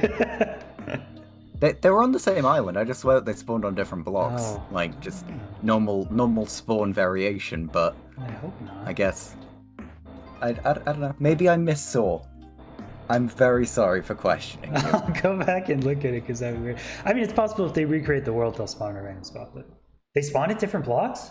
They were on the same island. I just swear that they spawned on different blocks. Oh. Like, just normal spawn variation, but I hope not. I guess. I don't know. Maybe I missaw. I'm very sorry for questioning you. I'll go back and look at it because that'd be weird. I mean, it's possible if they recreate the world, they'll spawn in a random spot, but they spawn at different blocks?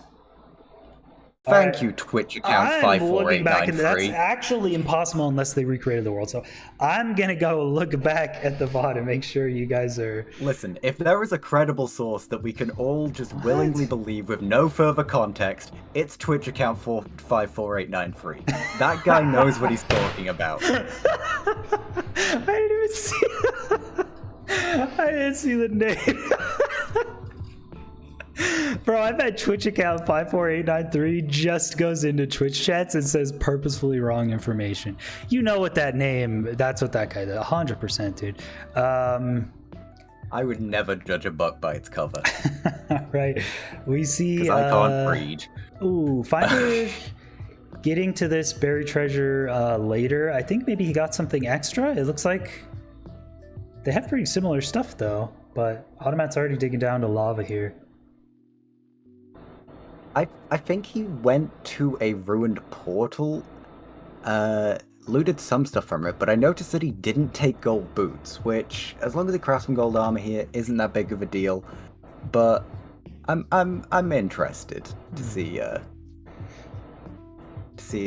Thank you, Twitch account I'm looking back, and that's 54893. actually impossible unless they recreated the world. So I'm gonna go look back at the VOD and make sure you guys are. Listen, if there is a credible source that we can all just willingly believe with no further context, it's Twitch account 54893. That guy knows what he's talking about. I didn't even see. I didn't see the name. Bro, I bet Twitch account 54893 just goes into Twitch chats and says purposefully wrong information. You know what that name, that's what that guy did. 100%, dude. I would never judge a book by its cover. Right. We see. Because I can't read. Ooh, Feinberg getting to this buried treasure later. I think maybe he got something extra. It looks like they have pretty similar stuff, though. But Automatt's already digging down to lava here. I think he went to a ruined portal, looted some stuff from it, but I noticed that he didn't take gold boots, which, as long as he crafts some gold armor here, isn't that big of a deal. But I'm interested to see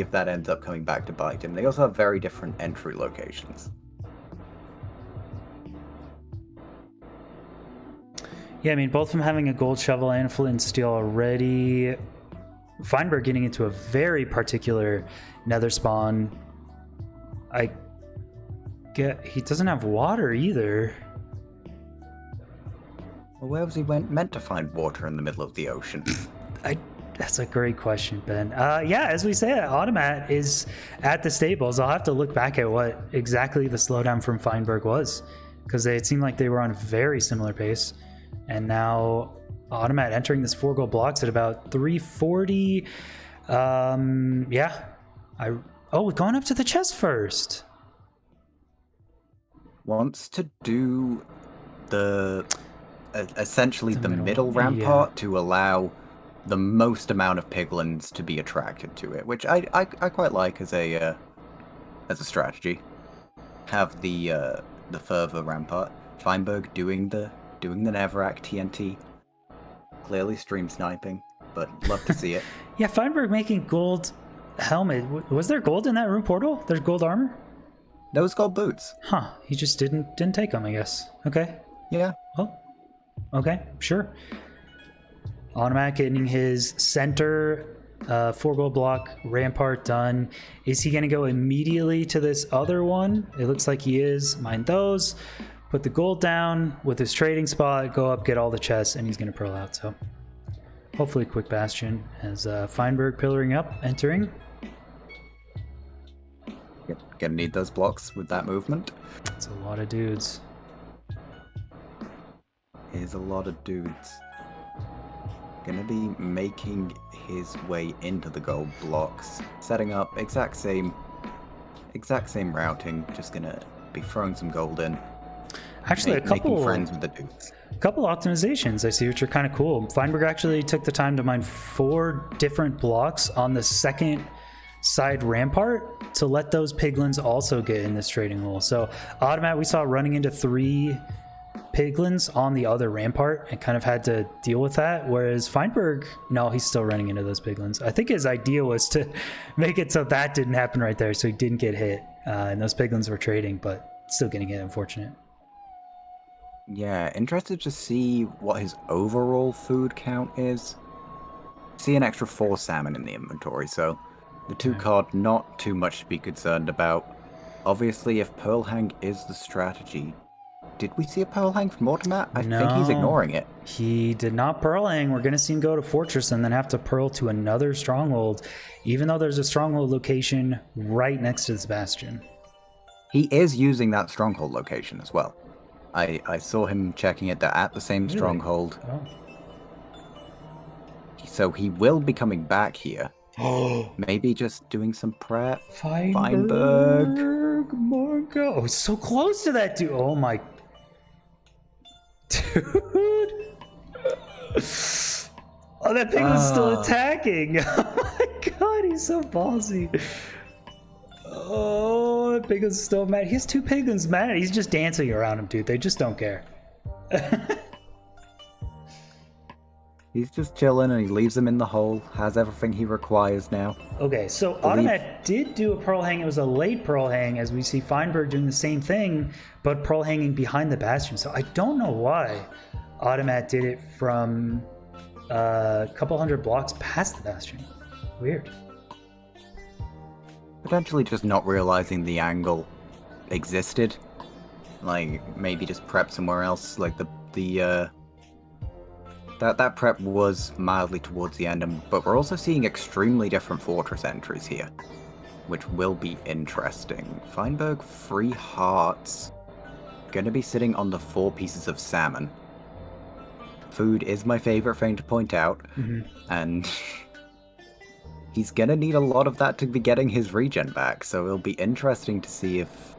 if that ends up coming back to bite him. They also have very different entry locations. Yeah, I mean, both of them having a gold shovel and a flint and steel already. Feinberg getting into a very particular nether spawn. I get he doesn't have water either. Well, where was he meant to find water in the middle of the ocean? That's a great question, Ben. Yeah, as we say, Automatt is at the stables. I'll have to look back at what exactly the slowdown from Feinberg was, because it seemed like they were on a very similar pace. And now Automatt entering this 4 gold blocks at about 340. Yeah. Going up to the chest first. Wants to do essentially the middle rampart to allow the most amount of piglins to be attracted to it, which I quite like as a strategy. Have the further rampart. Feinberg doing the Neverac TNT. Clearly stream sniping, but love to see it. Yeah, Feinberg making gold helmet. Was there gold in that room portal? There's gold armor? Those gold boots. Huh. He just didn't take them, I guess. Okay. Yeah. Oh. Okay, sure. Automatt getting his center 4 gold block rampart done. Is he going to go immediately to this other one? It looks like he is. Mine those. Put the gold down with his trading spot, go up, get all the chests, and he's going to pearl out. So hopefully quick bastion as Feinberg pillaring up, entering. Gonna need those blocks with that movement. It's a lot of dudes. Is a lot of dudes. Gonna be making his way into the gold blocks, setting up exact same routing. Just gonna be throwing some gold in. Actually, making friends with the dudes. couple optimizations I see, which are kind of cool. Feinberg actually took the time to mine 4 different blocks on the second side rampart to let those piglins also get in this trading hole. So Automatt we saw running into 3 piglins on the other rampart and kind of had to deal with that, whereas Feinberg, no, he's still running into those piglins. I think his idea was to make it so that didn't happen right there, so he didn't get hit, and those piglins were trading, but still getting hit, unfortunate. Yeah, interested to see what his overall food count is. See an extra 4 salmon in the inventory, so the 2 cod, not too much to be concerned about. Obviously, if Pearl Hang is the strategy, did we see a Pearl Hang from Automatt? I think he's ignoring it. He did not Pearl Hang. We're going to see him go to Fortress and then have to Pearl to another stronghold, even though there's a stronghold location right next to this bastion. He is using that stronghold location as well. I saw him checking it at the same stronghold. Oh. So he will be coming back here. Oh, Maybe just doing some prep. Feinberg. Marco. Oh, so close to that dude. Oh my. Dude. Oh, that pig was still attacking. Oh my god, he's so ballsy. Oh, that pig is still mad. He has 2 piglins mad. He's just dancing around him, dude. They just don't care. He's just chilling and he leaves him in the hole. Has everything he requires now. Okay, so Automatt did do a Pearl Hang. It was a late Pearl Hang, as we see Feinberg doing the same thing, but Pearl Hanging behind the bastion. So I don't know why Automatt did it from a couple hundred blocks past the bastion. Weird. Potentially just not realizing the angle existed. Like, maybe just prep somewhere else. Like, that prep was mildly towards the end, but we're also seeing extremely different fortress entries here, which will be interesting. Feinberg, 3 hearts. Gonna be sitting on the 4 pieces of salmon. Food is my favorite thing to point out, and he's gonna need a lot of that to be getting his regen back, so it'll be interesting to see if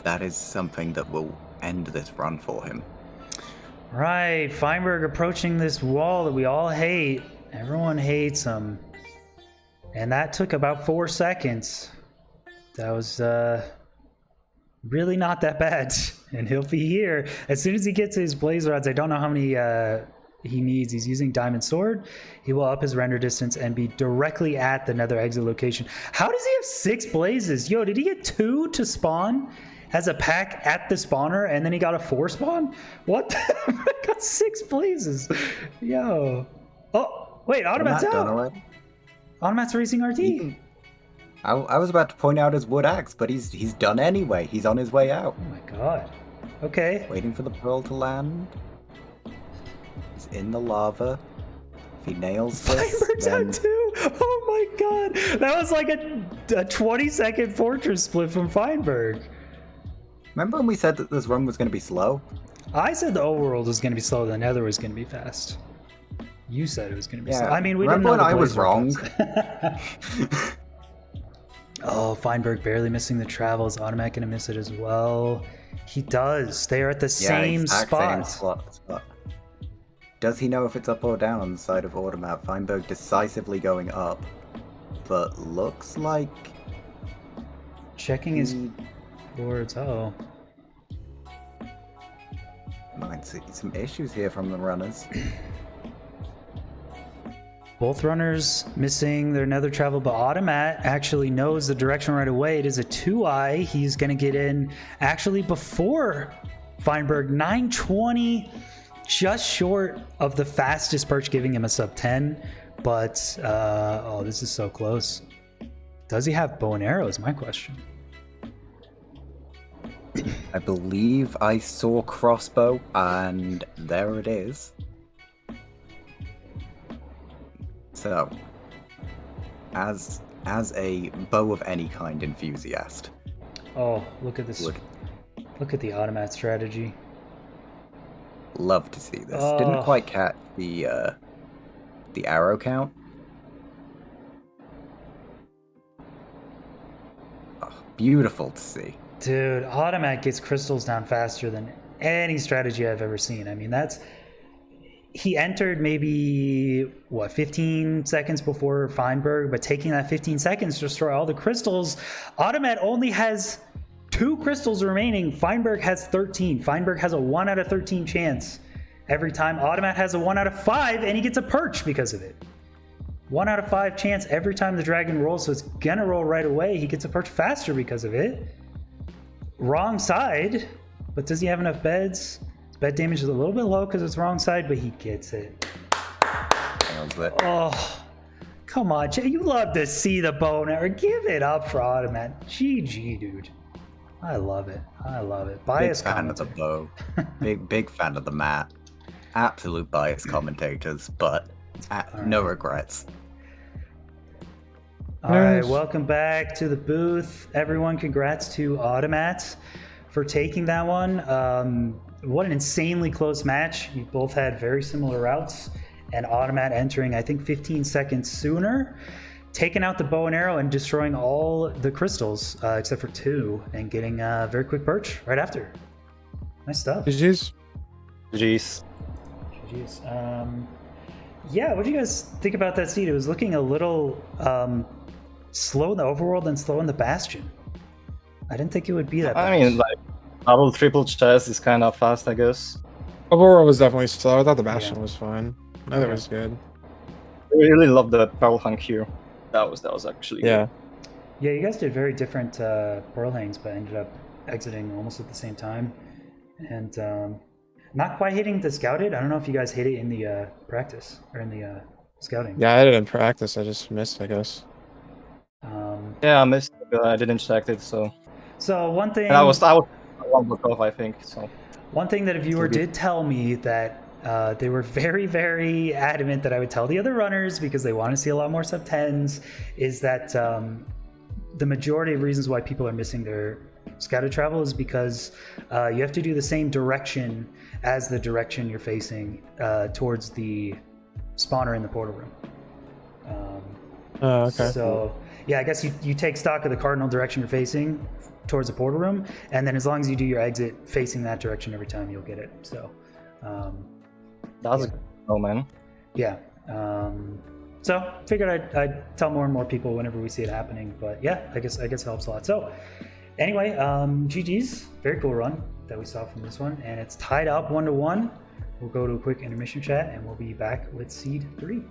that is something that will end this run for him. Right, Feinberg approaching this wall that we all hate. Everyone hates him. And that took about 4 seconds. That was really not that bad. And he'll be here. As soon as he gets his blaze rods, I don't know how many he needs. He's using Diamond Sword. He will up his render distance and be directly at the nether exit location. How does he have 6 blazes? Yo, did he get 2 to spawn as a pack at the spawner and then he got a 4 spawn? What? I got 6 blazes. Yo. Oh, wait, Automatt's out. Automatt's racing RT. I was about to point out his wood axe, but he's done anyway. He's on his way out. Oh my god. Okay. Waiting for the pearl to land. He's in the lava. If he nails this, Feinberg's out too. Oh my god. That was like a 20-second fortress split from Feinberg. Remember when we said that this run was going to be slow? I said the overworld was going to be slow, the nether was going to be fast. You said it was going to be slow. I mean, we didn't know when I was wrong. Oh, Feinberg barely missing the travels. Automatt going to miss it as well. He does. They are at the same spot. Spot. Does he know if it's up or down on the side of Automatt? Feinberg decisively going up. But looks like... Checking his boards. Oh. Might see some issues here from the runners. Both runners missing their nether travel, but Automatt actually knows the direction right away. It is a 2-eye. He's going to get in actually before Feinberg. 920, just short of the fastest perch, giving him a sub 10. But, oh, this is so close. Does he have bow and arrow is my question. I believe I saw crossbow, and there it is. So, as as a bow of any kind enthusiast, Oh, look at this. would Look at the Automatt strategy. love to see this. Oh. Didn't quite catch the arrow count. Oh, beautiful to see. Dude, Automatt gets crystals down faster than any strategy I've ever seen. I mean, that's... He entered maybe, 15 seconds before Feinberg, but taking that 15 seconds to destroy all the crystals, Automatt only has 2 crystals remaining. Feinberg has 13. Feinberg has a 1 out of 13 chance every time. Automatt has a 1 out of 5, and he gets a perch because of it. 1 out of 5 chance every time the dragon rolls, so it's gonna roll right away. He gets a perch faster because of it. Wrong side, but does he have enough beds? His bed damage is a little bit low because it's wrong side, but he gets it. Nails it. Oh, come on, Jay. You love to see the bow and arrow. Give it up for Automatt. GG, dude. I love it. I love it. Big Bias fan of the bow. Big fan of the mat. Absolute bias commentators, but no regrets. All right, Nice. welcome back to the booth. Everyone, congrats to Automatt for taking that one. What an insanely close match. You both had very similar routes, and Automatt entering, I think, 15 seconds sooner, taking out the bow and arrow and destroying all the crystals, except for 2, and getting a very quick perch right after. Nice stuff. GG's. Jeez. GG's. Yeah, what do you guys think about that seed? It was looking a little slow in the overworld and slow in the bastion. I didn't think it would be that I bad. mean, like, double, triple chest is kind of fast, I guess. Overall was definitely slow. I thought the Bastion was fine. Neither was good. I really love the pearl hunk here. That was actually Yeah. Yeah, you guys did very different pearl hangs, but ended up exiting almost at the same time. And not quite hitting the scouted. I don't know if you guys hit it in the practice or in the scouting. Yeah, I did it in practice. I just missed, I guess. Yeah, I missed it, but I didn't check it, so. So one thing... And I was one block off, I think, so. One thing that a viewer did tell me that they were very, very adamant that I would tell the other runners because they want to see a lot more sub 10s is that the majority of reasons why people are missing their scouted travel is because you have to do the same direction as the direction you're facing towards the spawner in the portal room. Oh, okay. So yeah, I guess you take stock of the cardinal direction you're facing towards the portal room, and then as long as you do your exit facing that direction every time, you'll get it. So That's a oh man. yeah. So figured I'd tell more and more people whenever we see it happening. But yeah, I guess it helps a lot. So anyway, GG's, very cool run that we saw from this one, and it's tied up 1-1. We'll go to a quick intermission chat, and we'll be back with Seed 3.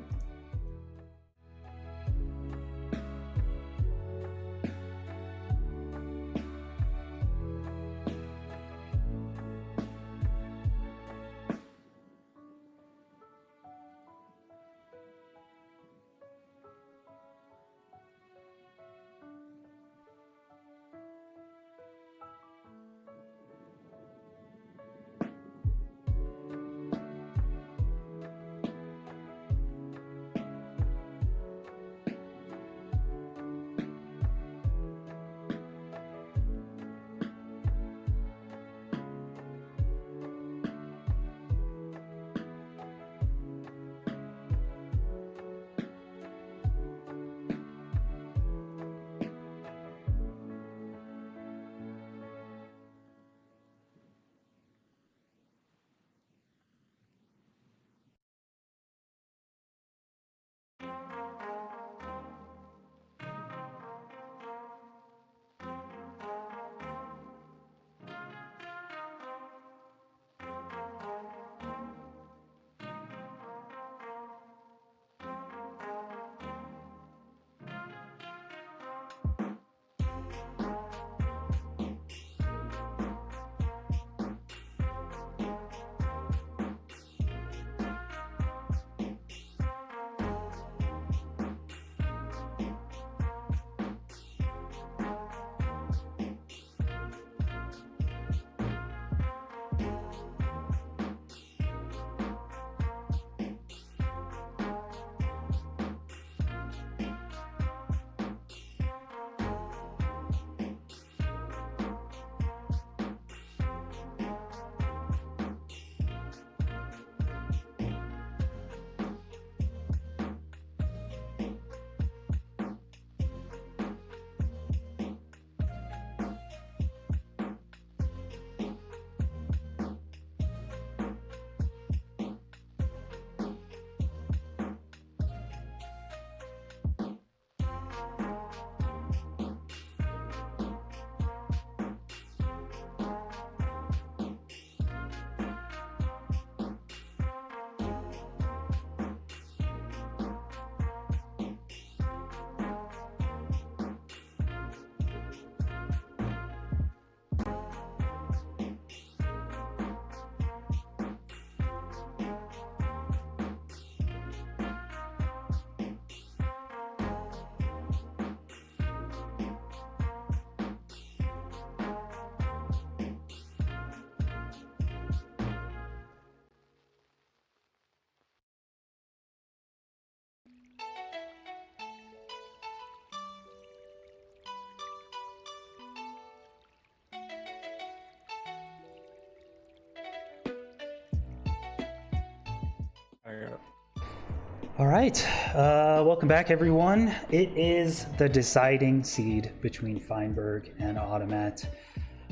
All right, welcome back, everyone. It is the deciding seed between Feinberg and Automatt.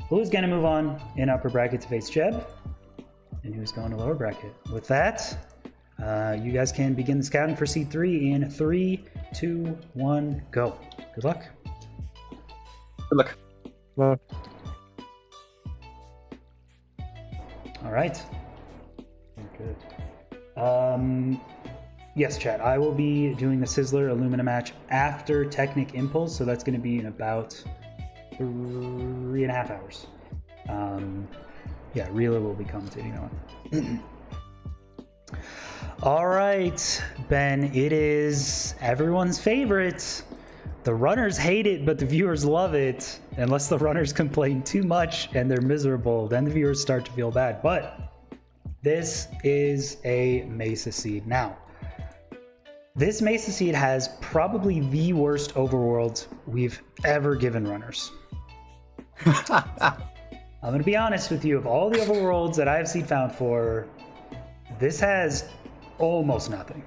Who's going to move on in upper bracket to face Jeb, and who's going to lower bracket? With that, you guys can begin the scouting for seed 3 in 3, 2, 1, go. Good luck. Good luck. Well, All right. Good. Yes, chat. I will be doing the Sizzler Illumina match after Technic Impulse, so that's going to be in about 3.5 hours. Yeah, Rila will be commentating on. All right, Ben. It is everyone's favorite. The runners hate it, but the viewers love it. Unless the runners complain too much and they're miserable, then the viewers start to feel bad. But this is a Mesa Seed. Now, this Mesa Seed has probably the worst overworld we've ever given runners. I'm going to be honest with you. Of all the overworlds that I've seed found for, this has almost nothing.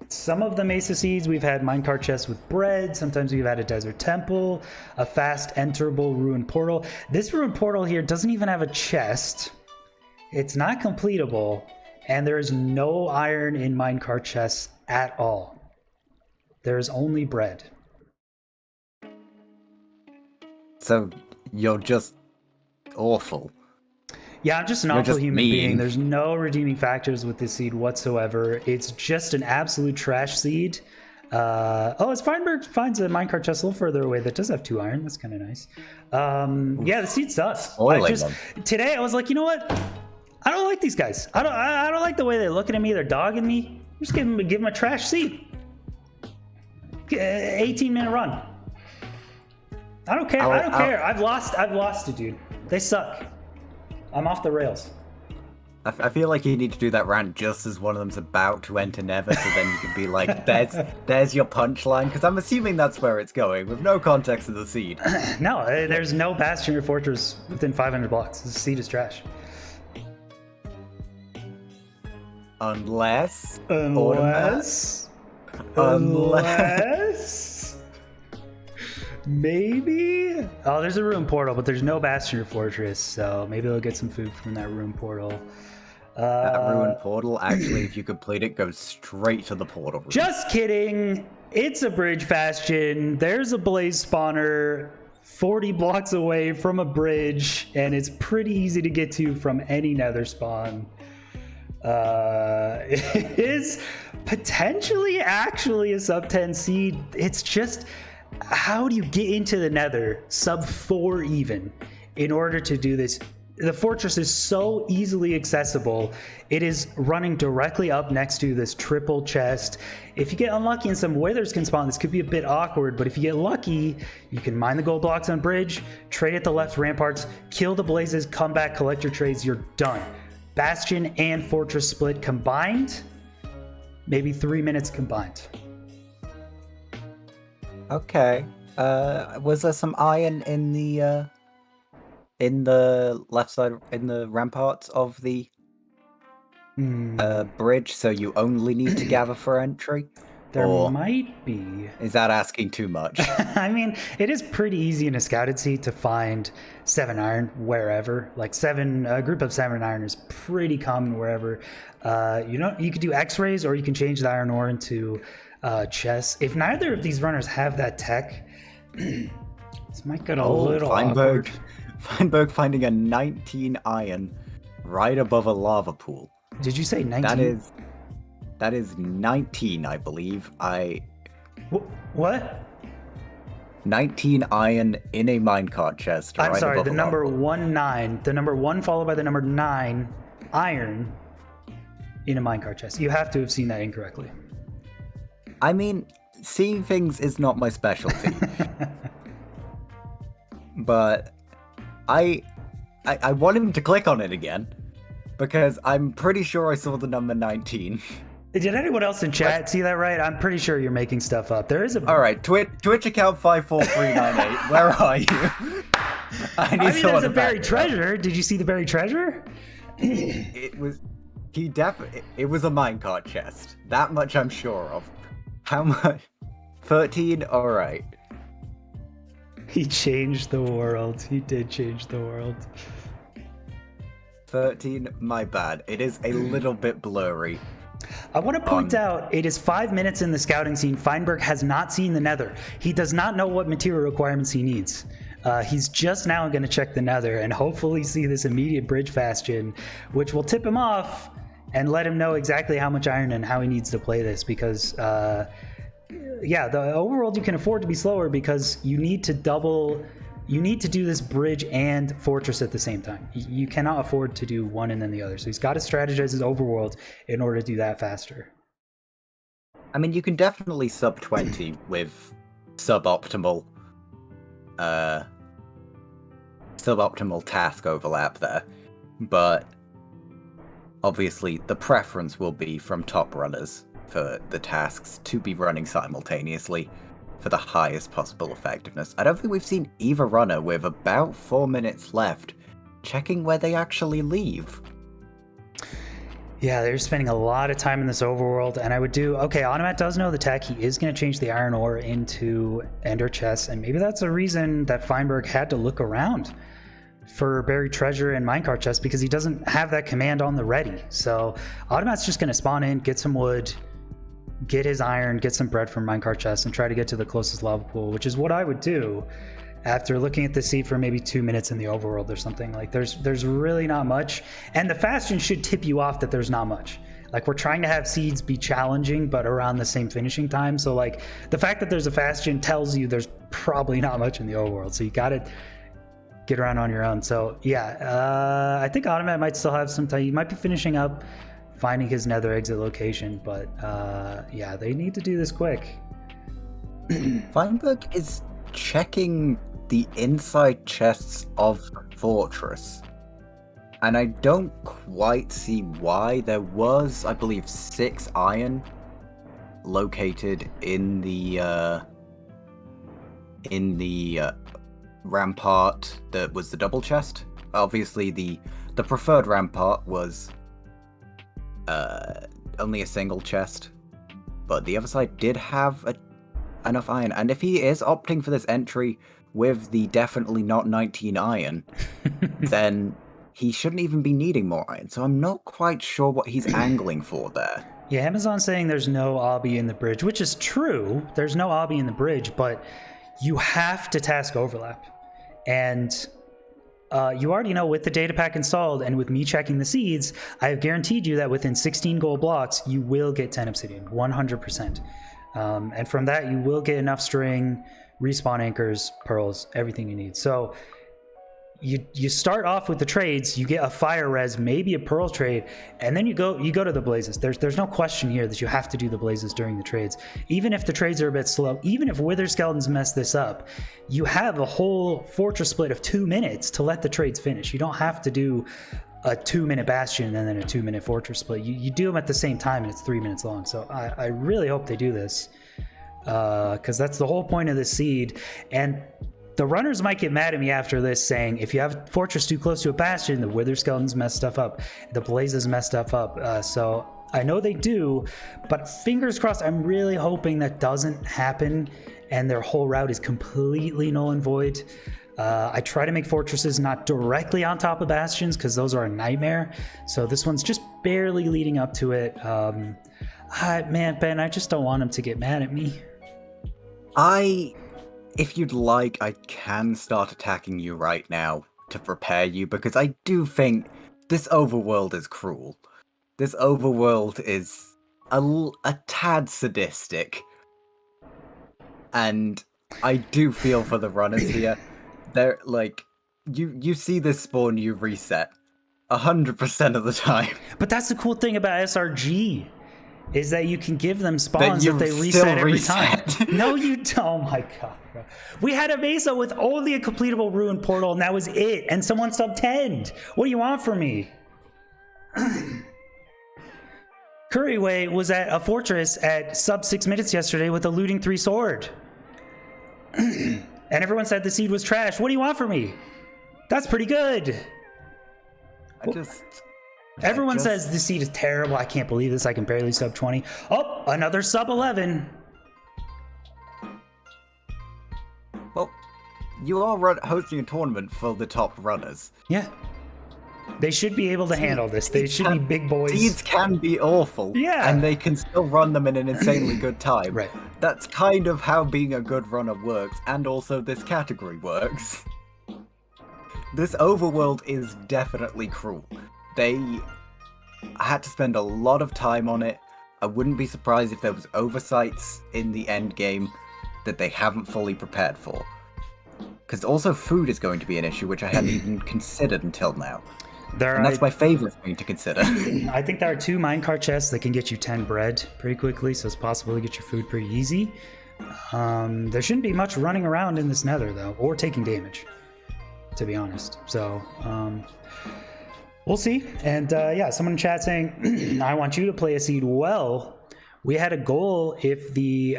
Some of the Mesa Seeds, we've had minecart chests with bread. Sometimes we've had a desert temple, a fast enterable ruined portal. This ruined portal here doesn't even have a chest. It's not completable, and there is no iron in minecart chests at all. There's only bread. So you're just awful. Yeah, I'm just an You're awful just human mean. being. There's no redeeming factors with this seed whatsoever. It's just an absolute trash seed. As Feinberg finds a minecart chest a little further away that does have 2 iron. That's kind of nice. Yeah, the seed sucks. Today I was like, you know what? I don't like these guys. I don't like the way they're looking at me. They're dogging me. Just give them a trash seed. 18-minute run. I don't care. I don't care. I've lost it, dude. They suck. I'm off the rails. I feel like you need to do that rant just as one of them's about to enter Nether, so then you can be like, there's your punchline, because I'm assuming that's where it's going, with no context of the seed. No, there's no bastion or fortress within 500 blocks. This seed is trash. Unless... Maybe? Oh, there's a ruined portal, but there's no bastion or fortress, so maybe they'll get some food from that ruined portal. That ruined portal, actually, if you complete it, goes straight to the portal room. Just kidding. It's a bridge bastion. There's a blaze spawner 40 blocks away from a bridge, and it's pretty easy to get to from any nether spawn. It is potentially actually a sub 10 seed. It's just... how do you get into the nether sub 4 even in order to do this? The fortress is so easily accessible. It is running directly up next to this triple chest. If you get unlucky and some withers can spawn, this could be a bit awkward, but if you get lucky, you can mine the gold blocks on bridge, trade at the left ramparts, kill the blazes, come back, collect your trades, you're done. Bastion and fortress split combined, maybe 3 minutes combined. Okay. Was there some iron in the left side, in the ramparts of the bridge, so you only need to gather for entry? There Or might be. is that asking too much? I mean, it is pretty easy in a scouted seat to find 7 iron wherever. Like a group of 7 iron is pretty common wherever. You could do X-rays, or you can change the iron ore into chests. If neither of these runners have that tech, this might get a little awkward. Feinberg finding a 19 iron right above a lava pool. Did you say 19? That is 19, I believe. What? 19 iron in a minecart chest. I'm right sorry, above the a number lava pool. 19. The number 1 followed by the number 9 iron in a minecart chest. You have to have seen that incorrectly. I mean, seeing things is not my specialty. But I want him to click on it again, because I'm pretty sure I saw the number 19. Did anyone else in chat see that right? I'm pretty sure you're making stuff up. There is a... All right, Twitch account 54398. Where are you? I mean, there's a buried treasure. Did you see the buried treasure? It was He definitely. It was a minecart chest. That much I'm sure of. How much? 13? Alright. He changed the world. He did change the world. 13? My bad. It is a little bit blurry. I want to point out, it is 5 minutes in the scouting scene. Feinberg has not seen the nether. He does not know what material requirements he needs. He's just now going to check the nether and hopefully see this immediate bridge bastion, which will tip him off and let him know exactly how much iron and how he needs to play this, because yeah, the overworld you can afford to be slower because you need to do this bridge and fortress at the same time. You cannot afford to do one and then the other. So he's got to strategize his overworld in order to do that faster. I mean, you can definitely sub 20 with suboptimal task overlap there, but obviously the preference will be from top runners for the tasks to be running simultaneously for the highest possible effectiveness. I don't think we've seen either runner with about 4 minutes left checking where they actually leave. Yeah, they're spending a lot of time in this overworld, and I would do... Okay, Automatt does know the tech. He is going to change the iron ore into ender chests, and maybe that's a reason that Feinberg had to look around for buried treasure and minecart chests, because he doesn't have that command on the ready. So Automatt's just going to spawn in, get some wood, get his iron, get some bread from minecart chests, and try to get to the closest lava pool, which is what I would do after looking at the seed for maybe 2 minutes in the overworld or something. Like, there's really not much, and the fashion should tip you off that there's not much. Like, we're trying to have seeds be challenging but around the same finishing time, so like the fact that there's a fashion tells you there's probably not much in the overworld, so you gotta get around on your own. So yeah, I think Automatt might still have some time. He might be finishing up finding his nether exit location, but yeah, they need to do this quick. Feinberg is checking the inside chests of the fortress, and I don't quite see why. There was, I believe, 6 iron located in the rampart that was the double chest. Obviously, the preferred rampart was only a single chest, but the other side did have enough iron. And if he is opting for this entry with the definitely not 19 iron, then he shouldn't even be needing more iron. So I'm not quite sure what he's angling for there. Yeah, Amazon's saying there's no obby in the bridge, which is true. There's no obby in the bridge, but you have to task overlap. And you already know, with the data pack installed and with me checking the seeds, I have guaranteed you that within 16 gold blocks, you will get 10 obsidian, 100%. And from that, you will get enough string, respawn anchors, pearls, everything you need. So you start off with the trades, you get a fire res, maybe a pearl trade, and then you go to the blazes. There's no question here that you have to do the blazes during the trades. Even if the trades are a bit slow, even if wither skeletons mess this up, you have a whole fortress split of 2 minutes to let the trades finish. You don't have to do a 2-minute bastion and then a 2-minute fortress split. You do them at the same time, and it's 3 minutes long. So I really hope they do this, because that's the whole point of this seed. And the runners might get mad at me after this, saying, if you have fortress too close to a bastion, the wither skeletons mess stuff up, the blazes mess stuff up. So I know they do, but fingers crossed. I'm really hoping that doesn't happen and their whole route is completely null and void. I try to make fortresses not directly on top of bastions, because those are a nightmare. So this one's just barely leading up to it. Man, Ben, I just don't want him to get mad at me. If you'd like, I can start attacking you right now to prepare you, because I do think this overworld is cruel. This overworld is a tad sadistic. And I do feel for the runners here. They're like, you see this spawn, you reset 100% of the time. But that's the cool thing about SRG, is that you can give them spawns that they reset every time. No, you don't. Oh my god, bro. We had a mesa with only a completable ruined portal, and that was it. And someone sub 10'd. What do you want from me? Curryway was at a fortress at sub 6 minutes yesterday with a looting 3 sword. And everyone said the seed was trash. What do you want from me? That's pretty good. Everyone says this seed is terrible. I can't believe this. I can barely sub 20. Oh, another sub 11. Well, you are hosting a tournament for the top runners. Yeah. They should be able to handle this. They should be big boys. Seeds can be awful. Yeah. And they can still run them in an insanely good time. Right. That's kind of how being a good runner works, and also this category works. This overworld is definitely cruel. They had to spend a lot of time on it. I wouldn't be surprised if there was oversights in the end game that they haven't fully prepared for. Because also food is going to be an issue, which I hadn't even considered until now. And that's my favorite thing to consider. I think there are 2 minecart chests that can get you 10 bread pretty quickly, so it's possible to get your food pretty easy. There shouldn't be much running around in this nether, though, or taking damage, to be honest. So, we'll see. And yeah, someone in chat saying, I want you to play a seed. Well, we had a goal if the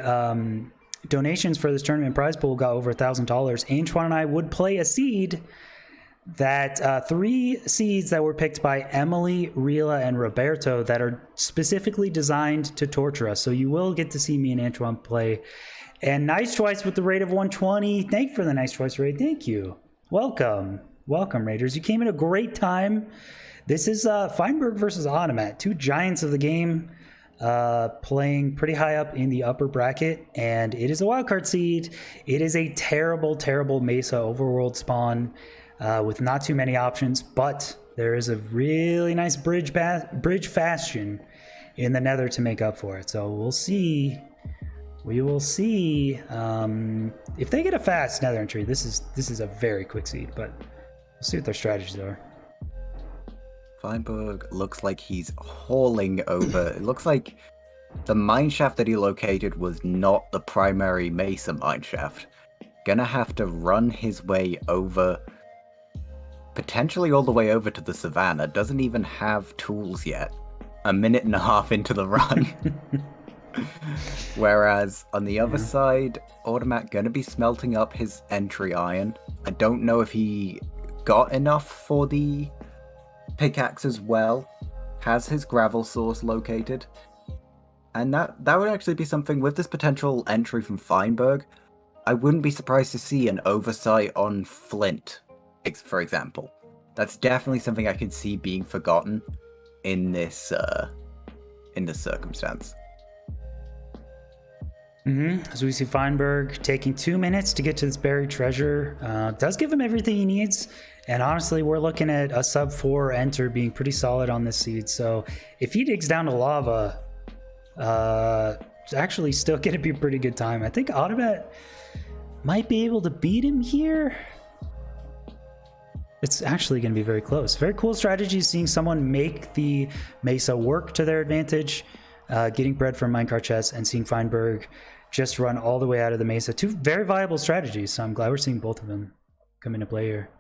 donations for this tournament prize pool got over $1,000, Antoine and I would play a seed that 3 seeds that were picked by Emily, Rila, and Roberto that are specifically designed to torture us. So you will get to see me and Antoine play. And nice choice with the rate of 120. Thank you for the nice choice rate. Thank you. Welcome. Welcome, Raiders. You came at a great time. This is Feinberg versus Automatt, 2 giants of the game, playing pretty high up in the upper bracket. And it is a wildcard seed. It is a terrible, terrible Mesa overworld spawn. With not too many options, but there is a really nice bridge bastion in the nether to make up for it. So we'll see. We will see if they get a fast nether entry. This is a very quick seed, but we'll see what their strategies are. Feinberg looks like he's hauling over. It looks like the mineshaft that he located was not the primary Mesa mineshaft. Gonna have to run his way over. Potentially all the way over to the savannah. Doesn't even have tools yet. A minute and a half into the run. Whereas on the other side, Automatt gonna be smelting up his entry iron. I don't know if he got enough for the pickaxe as well. Has his gravel source located. And that would actually be something with this potential entry from Feinberg. I wouldn't be surprised to see an oversight on flint, for example. That's definitely something I can see being forgotten in this circumstance. So we see Feinberg taking 2 minutes to get to this buried treasure. Does give him everything he needs. And honestly, we're looking at a sub 4 enter being pretty solid on this seed. So if he digs down to lava, it's actually still going to be a pretty good time. I think Automatt might be able to beat him here. It's actually going to be very close. Very cool strategy, seeing someone make the Mesa work to their advantage, getting bread from minecart chests, and seeing Feinberg just run all the way out of the Mesa. 2 very viable strategies, so I'm glad we're seeing both of them come into play here.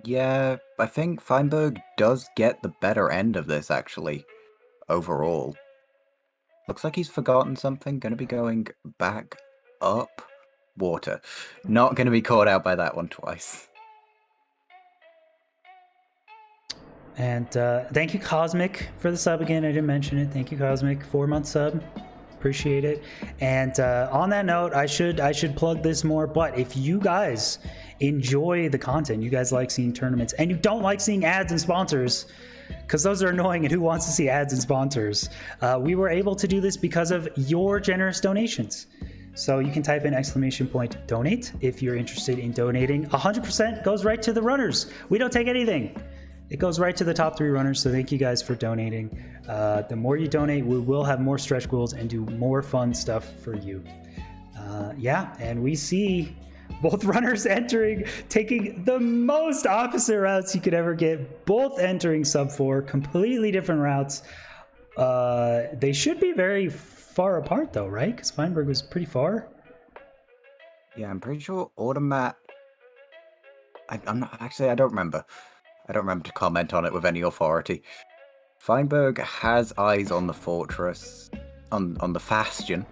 Yeah, I think Feinberg does get the better end of this, actually, overall. Looks like he's forgotten something. Going to be going back up. Water. Not going to be caught out by that one twice. And thank you, Cosmic, for the sub again. I didn't mention it. Thank you, Cosmic. 4-month sub. Appreciate it. And on that note, I should plug this more. But if you guys enjoy the content, you guys like seeing tournaments, and you don't like seeing ads and sponsors, because those are annoying, and who wants to see ads and sponsors? We were able to do this because of your generous donations. So you can type in !donate if you're interested in donating. 100% goes right to the runners. We don't take anything. It goes right to the top 3 runners. So thank you guys for donating. The more you donate, we will have more stretch goals and do more fun stuff for you. Yeah, and we see both runners entering, taking the most opposite routes you could ever get. Both entering sub 4, completely different routes. They should be very far apart though, right? Because Feinberg was pretty far. Yeah, I'm pretty sure Automatt. I'm not actually. I don't remember. I don't remember to comment on it with any authority. Feinberg has eyes on the fortress, on the bastion,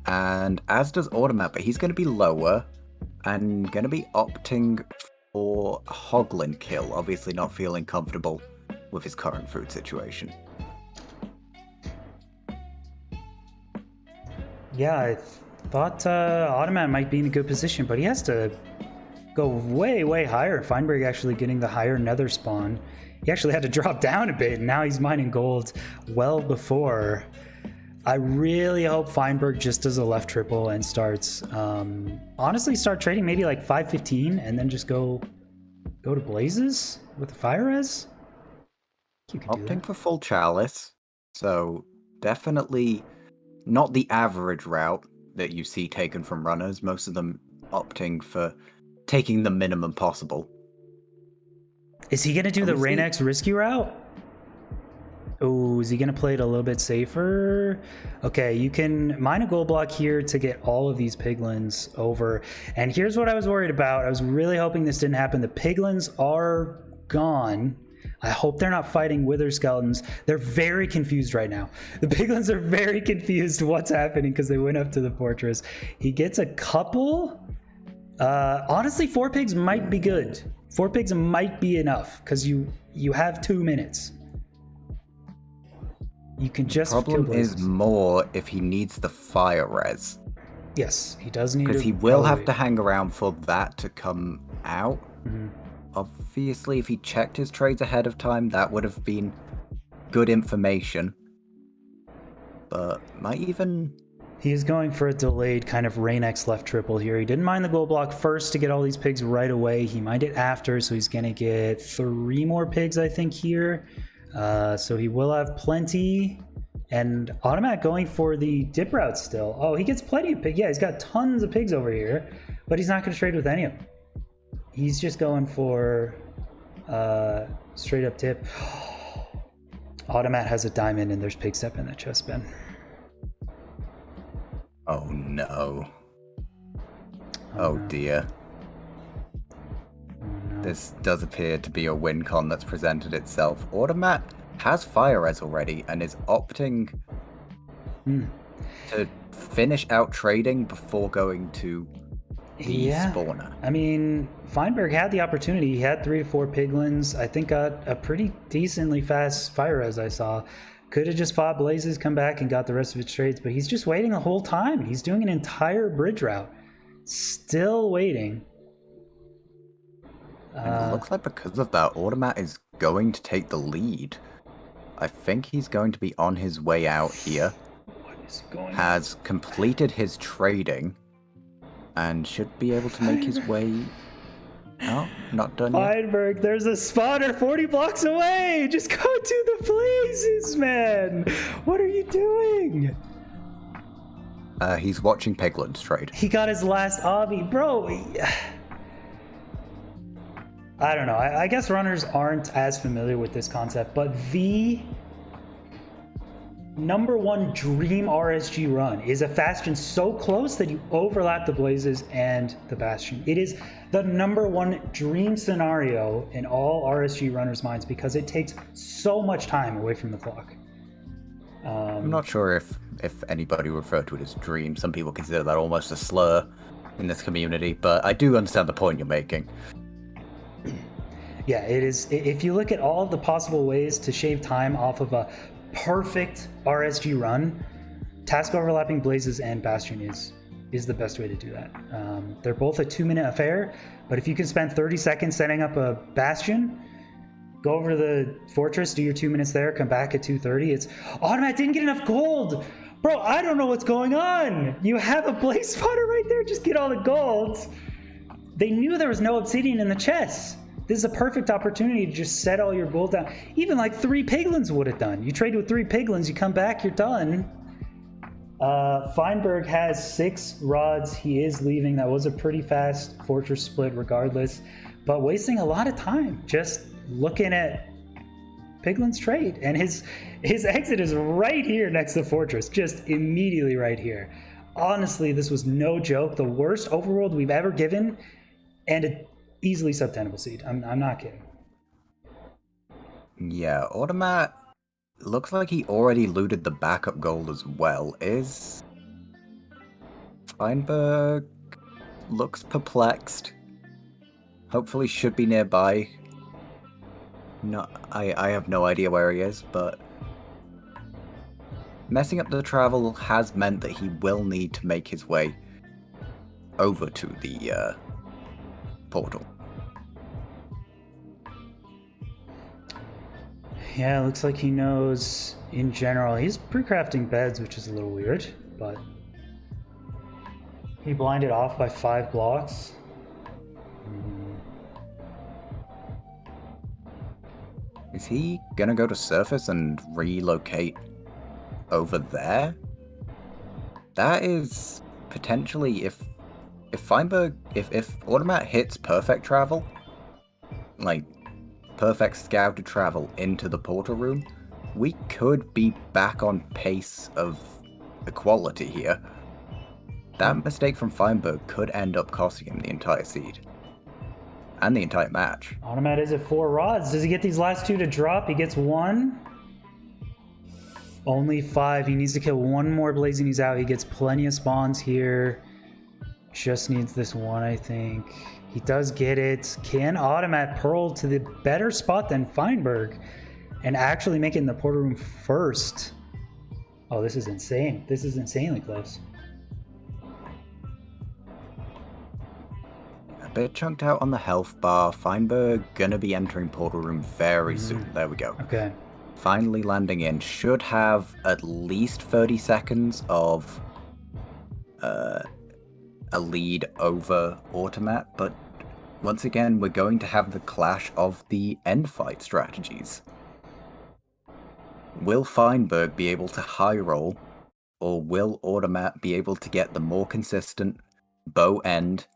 and as does Automatt, but he's going to be lower and going to be opting for a Hoglin kill, obviously not feeling comfortable with his current food situation. Yeah, I thought Automatt might be in a good position, but he has to go way, way higher. Feinberg actually getting the higher nether spawn. He actually had to drop down a bit, and now he's mining gold well before. I really hope Feinberg just does a left triple and starts, honestly, start trading maybe like 515 and then just go to Blazes with the fire res. You could do Opting that. for full chalice, so definitely not the average route that you see taken from runners. Most of them opting for taking the minimum possible. Is he gonna do the Obviously- Rain-X risky route? Oh, is he gonna play it a little bit safer? Okay, you can mine a gold block here to get all of these piglins over. And here's what I was worried about. I was really hoping this didn't happen. The piglins are gone. I hope they're not fighting wither skeletons. They're very confused right now. The piglins are very confused what's happening because they went up to the fortress. He gets a couple. Honestly, 4 pigs might be good. 4 pigs might be enough because you have 2 minutes. You can just Problem is more if he needs the fire res. Yes, he does need to. Because he will have to hang around for that to come out. Mm-hmm. Obviously, if he checked his trades ahead of time, that would have been good information. But might even... He is going for a delayed kind of Rain-X left triple here. He didn't mine the gold block first to get all these pigs right away. He mined it after, so he's going to get 3 more pigs, I think, here. So he will have plenty. And Automatt going for the dip route still. Oh, he gets plenty of pigs. Yeah, he's got tons of pigs over here, but he's not going to trade with any of them. He's just going for straight up dip. Automatt has a diamond and there's pig step in that chest bin. Oh no. Oh dear. No. This does appear to be a win con that's presented itself. Automatt has fire res already and is opting to finish out trading before going to the spawner. I mean, Feinberg had the opportunity. He had 3 to 4 piglins. I think got a pretty decently fast fire res I saw. Could have just fought Blazes, come back, and got the rest of its trades, but he's just waiting the whole time. He's doing an entire bridge route. Still waiting. And it looks like because of that, Automatt is going to take the lead. I think he's going to be on his way out here. What is going on? Has completed his trading and should be able to make his way... Oh, not done yet. Feinberg, there's a spawner 40 blocks away! Just go to the Blazes, man! What are you doing? He's watching Piglins trade. He got his last obby. Bro, I don't know. I guess runners aren't as familiar with this concept, but the #1 dream RSG run is a Bastion so close that you overlap the Blazes and the Bastion. It is the #1 dream scenario in all RSG runners' minds because it takes so much time away from the clock. I'm not sure if anybody referred to it as dream. Some people consider that almost a slur in this community, but I do understand the point you're making. Yeah, it is. If you look at all of the possible ways to shave time off of a perfect RSG run, task overlapping Blazes and Bastion is the best way to do that. They're both a 2-minute affair, but if you can spend 30 seconds setting up a Bastion, go over to the fortress, do your 2 minutes there, come back at 2:30. It's Automatt didn't get enough gold. Bro, I don't know what's going on. You have a blaze spotter right there. Just get all the gold. They knew there was no obsidian in the chest. This is a perfect opportunity to just set all your gold down. Even like 3 piglins would have done. You trade with 3 piglins, you come back, you're done. Feinberg has 6 rods. He is leaving. That was a pretty fast fortress split regardless, but wasting a lot of time just looking at Piglin's trade. And his exit is right here next to the fortress, just immediately right here. Honestly, this was no joke. The worst overworld we've ever given, and an easily sub-10able seed. I'm not kidding. Yeah, Automatt looks like he already looted the backup gold as well. Is Feinberg looks perplexed. hopefully should be nearby. No, I have no idea where he is, but messing up the travel has meant that he will need to make his way over to the portal. Yeah, looks like he knows in general. He's pre-crafting beds, which is a little weird, but he blinded off by 5 blocks. Is he gonna go to surface and relocate over there? That is potentially if Feinberg if Automatt hits perfect travel, like perfect scouted travel into the portal room, we could be back on pace of equality here. That mistake from Feinberg could end up costing him the entire seed. And the entire match. Automatt is at 4 rods. Does he get these last 2 to drop? He gets 1. Only 5. He needs to kill 1 more Blazing. He's out. He gets plenty of spawns here. Just needs this 1, I think. He does get it. Can Automatt pearl to the better spot than Feinberg and actually make it in the portal room first? Oh, this is insane. This is insanely close. A bit chunked out on the health bar. Feinberg gonna be entering portal room very soon. There we go. Okay. Finally landing in. Should have at least 30 seconds of a lead over Automatt, but once again, we're going to have the clash of the end fight strategies. Will Feinberg be able to high roll, or will Automatt be able to get the more consistent bow end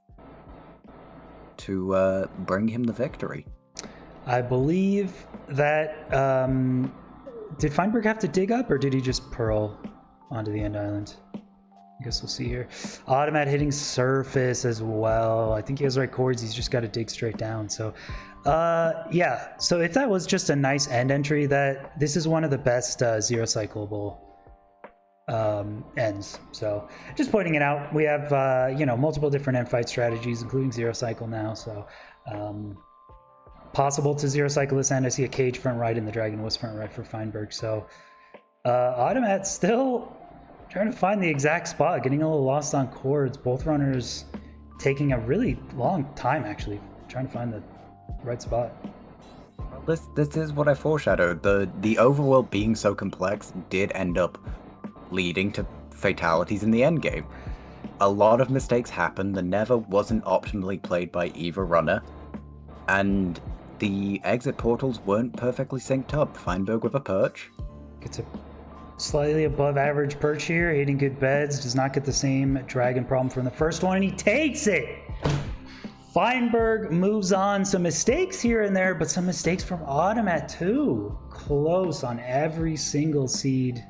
to bring him the victory? I believe that did Feinberg have to dig up, or did he just pearl onto the end island? I guess we'll see here. Automatt hitting surface as well. I think he has right chords. He's just got to dig straight down. So yeah, so if that was just a nice end entry, that this is one of the best zero cyclable ends. So just pointing it out. We have you know, multiple different end fight strategies, including zero cycle now. So possible to zero cycle this end. I see a cage front right and the dragon was front right for Feinberg. So Automatt still trying to find the exact spot, getting a little lost on chords. Both runners taking a really long time, actually, trying to find the right spot. This is what I foreshadowed. The overworld being so complex did end up leading to fatalities in the end game. A lot of mistakes happened. The Never wasn't optimally played by either runner, and the exit portals weren't perfectly synced up. Feinberg with a perch. Gets a slightly above average perch here, hitting good beds, does not get the same dragon problem from the first one, and he takes it! Feinberg moves on. Some mistakes here and there, but some mistakes from Automatt too. Close on every single seed.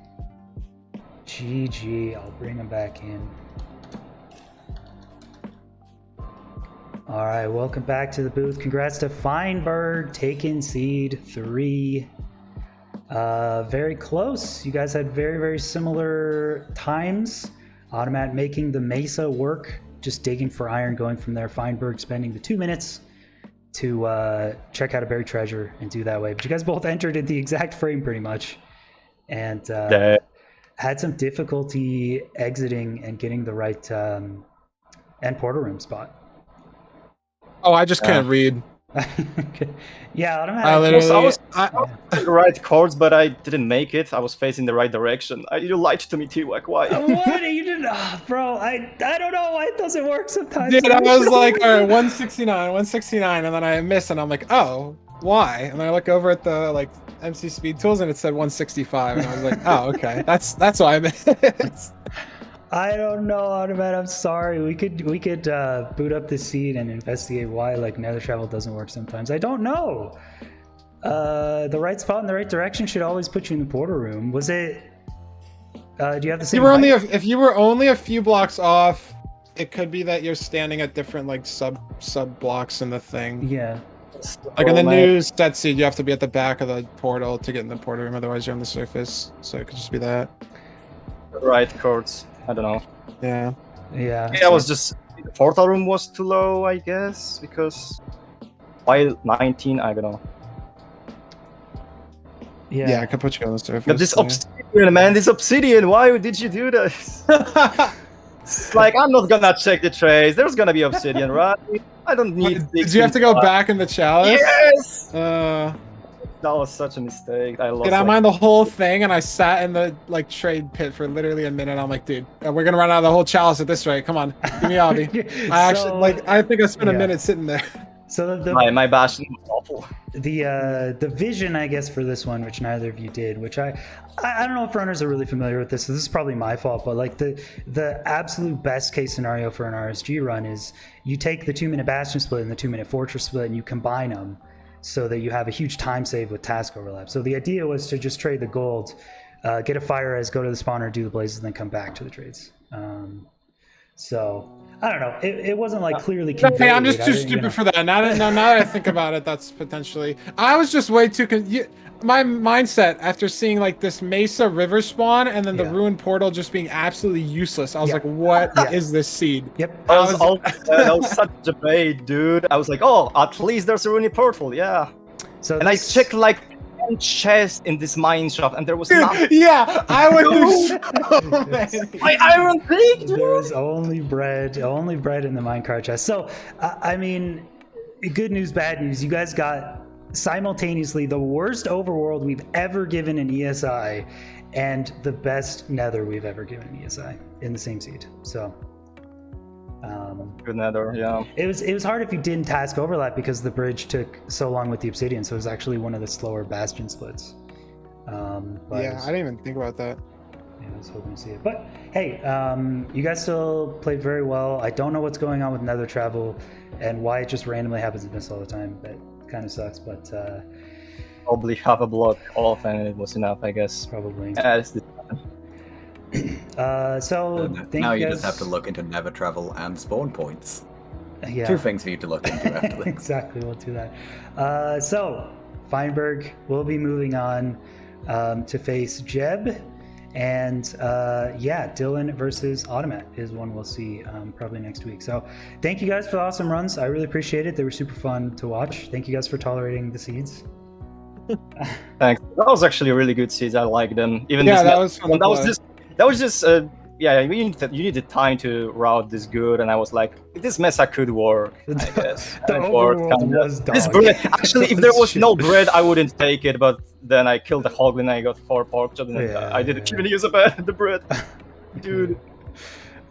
GG. I'll bring him back in. All right, welcome back to the booth. Congrats to Feinberg, taking seed 3. Very close. You guys had very, very similar times. Automatt making the mesa work, just digging for iron, going from there. Feinberg spending the 2 minutes to check out a buried treasure and do that way. But you guys both entered at the exact frame pretty much, and had some difficulty exiting and getting the right end portal room spot. Oh, I just can't read. Yeah, Automatt. I was the right chords, but I didn't make it. I was facing the right direction. You lied to me, T-Wack. Why? What? You didn't, bro. I don't know why it doesn't work sometimes. Dude, I was like, all right, 169, and then I miss, and I'm like, oh, why? And then I look over at the like MC Speed Tools, and it said 165, and I was like, oh, okay, that's why I missed. I don't know, Automatt. I'm sorry. We could boot up the seed and investigate why like nether travel doesn't work sometimes. I don't know. The right spot in the right direction should always put you in the portal room. Was it? Do you have the same? If you were only a few blocks off, it could be that you're standing at different like sub blocks in the thing. Yeah. Like in the new set seed, you have to be at the back of the portal to get in the portal room. Otherwise, you're on the surface. So it could just be that. Right chords. I don't know. Yeah. I was just the portal room was too low, I guess, because Why 19? I don't know. Yeah, I can put you on the surface. But this yeah. obsidian, man, this obsidian. Why did you do this? It's like, I'm not gonna check the trace. There's gonna be obsidian, right? I don't need. Wait, did you have to go back in the chalice? Yes. That was such a mistake. I lost. Did I mind the whole thing? And I sat in the like trade pit for literally a minute. I'm like, dude, we're gonna run out of the whole chalice at this rate. Come on, give me Obby. I actually like. I think I spent a minute sitting there. So my bastion was awful. The vision, I guess, for this one, which neither of you did, which I don't know if runners are really familiar with this, so this is probably my fault, but like the absolute best case scenario for an RSG run is you take the 2-minute bastion split and the 2-minute fortress split and you combine them so that you have a huge time save with task overlap. So the idea was to just trade the gold, get a fire res, go to the spawner, do the blazes, and then come back to the trades. So I don't know. It wasn't like clearly conveyed. Hey, I'm just too stupid for that. Now that I think about it, that's potentially. I was just way too. My mindset after seeing like this Mesa river spawn and then the ruined portal just being absolutely useless. I was like, what is this seed? Yep. That was such a bait, dude. I was like, oh, at least there's a ruined portal. Yeah. So and I checked like chest in this mine shaft and there was nothing. Yeah, I went through so many. My iron pig, dude. There was only bread in the minecart chest. So I mean, good news, bad news. You guys got simultaneously the worst overworld we've ever given in ESI and the best nether we've ever given in ESI in the same seed. So good nether, yeah. It was hard if you didn't task overlap because the bridge took so long with the obsidian, so it was actually one of the slower bastion splits. Yeah, I didn't even think about that. Yeah, I was hoping to see it. But hey, you guys still played very well. I don't know what's going on with nether travel and why it just randomly happens to miss all the time. That kind of sucks, but probably half a block off and it was enough, I guess. Probably. So now you just have to look into nether travel and spawn points. Yeah. 2 things for you to look into after this. Exactly, we'll do that. So Feinberg will be moving on to face Jeb, and Dylan versus Automatt is one we'll see probably next week. So thank you guys for the awesome runs. I really appreciate it. They were super fun to watch. Thank you guys for tolerating the seeds. Thanks. That was actually really good seeds. I like them. Even that was fun. That was just you needed time to route this good, and I was like, this mesa could work, I guess. The overworld was dog. This bread, actually, if there was no bread, I wouldn't take it, but then I killed the hoglin and I got 4 pork chops, and I didn't even use the bread. Dude.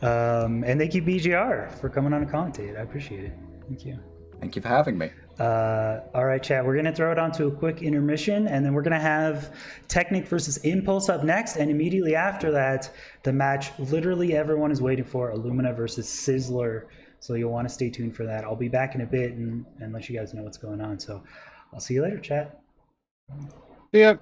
And thank you, BGR, for coming on to commentate. I appreciate it. Thank you. Thank you for having me. All right, chat, we're going to throw it on to a quick intermission, and then we're going to have Technic versus Impulse up next, and immediately after that, the match literally everyone is waiting for, Illumina versus Sizzler, so you'll want to stay tuned for that. I'll be back in a bit and let you guys know what's going on, so I'll see you later, chat. Yep.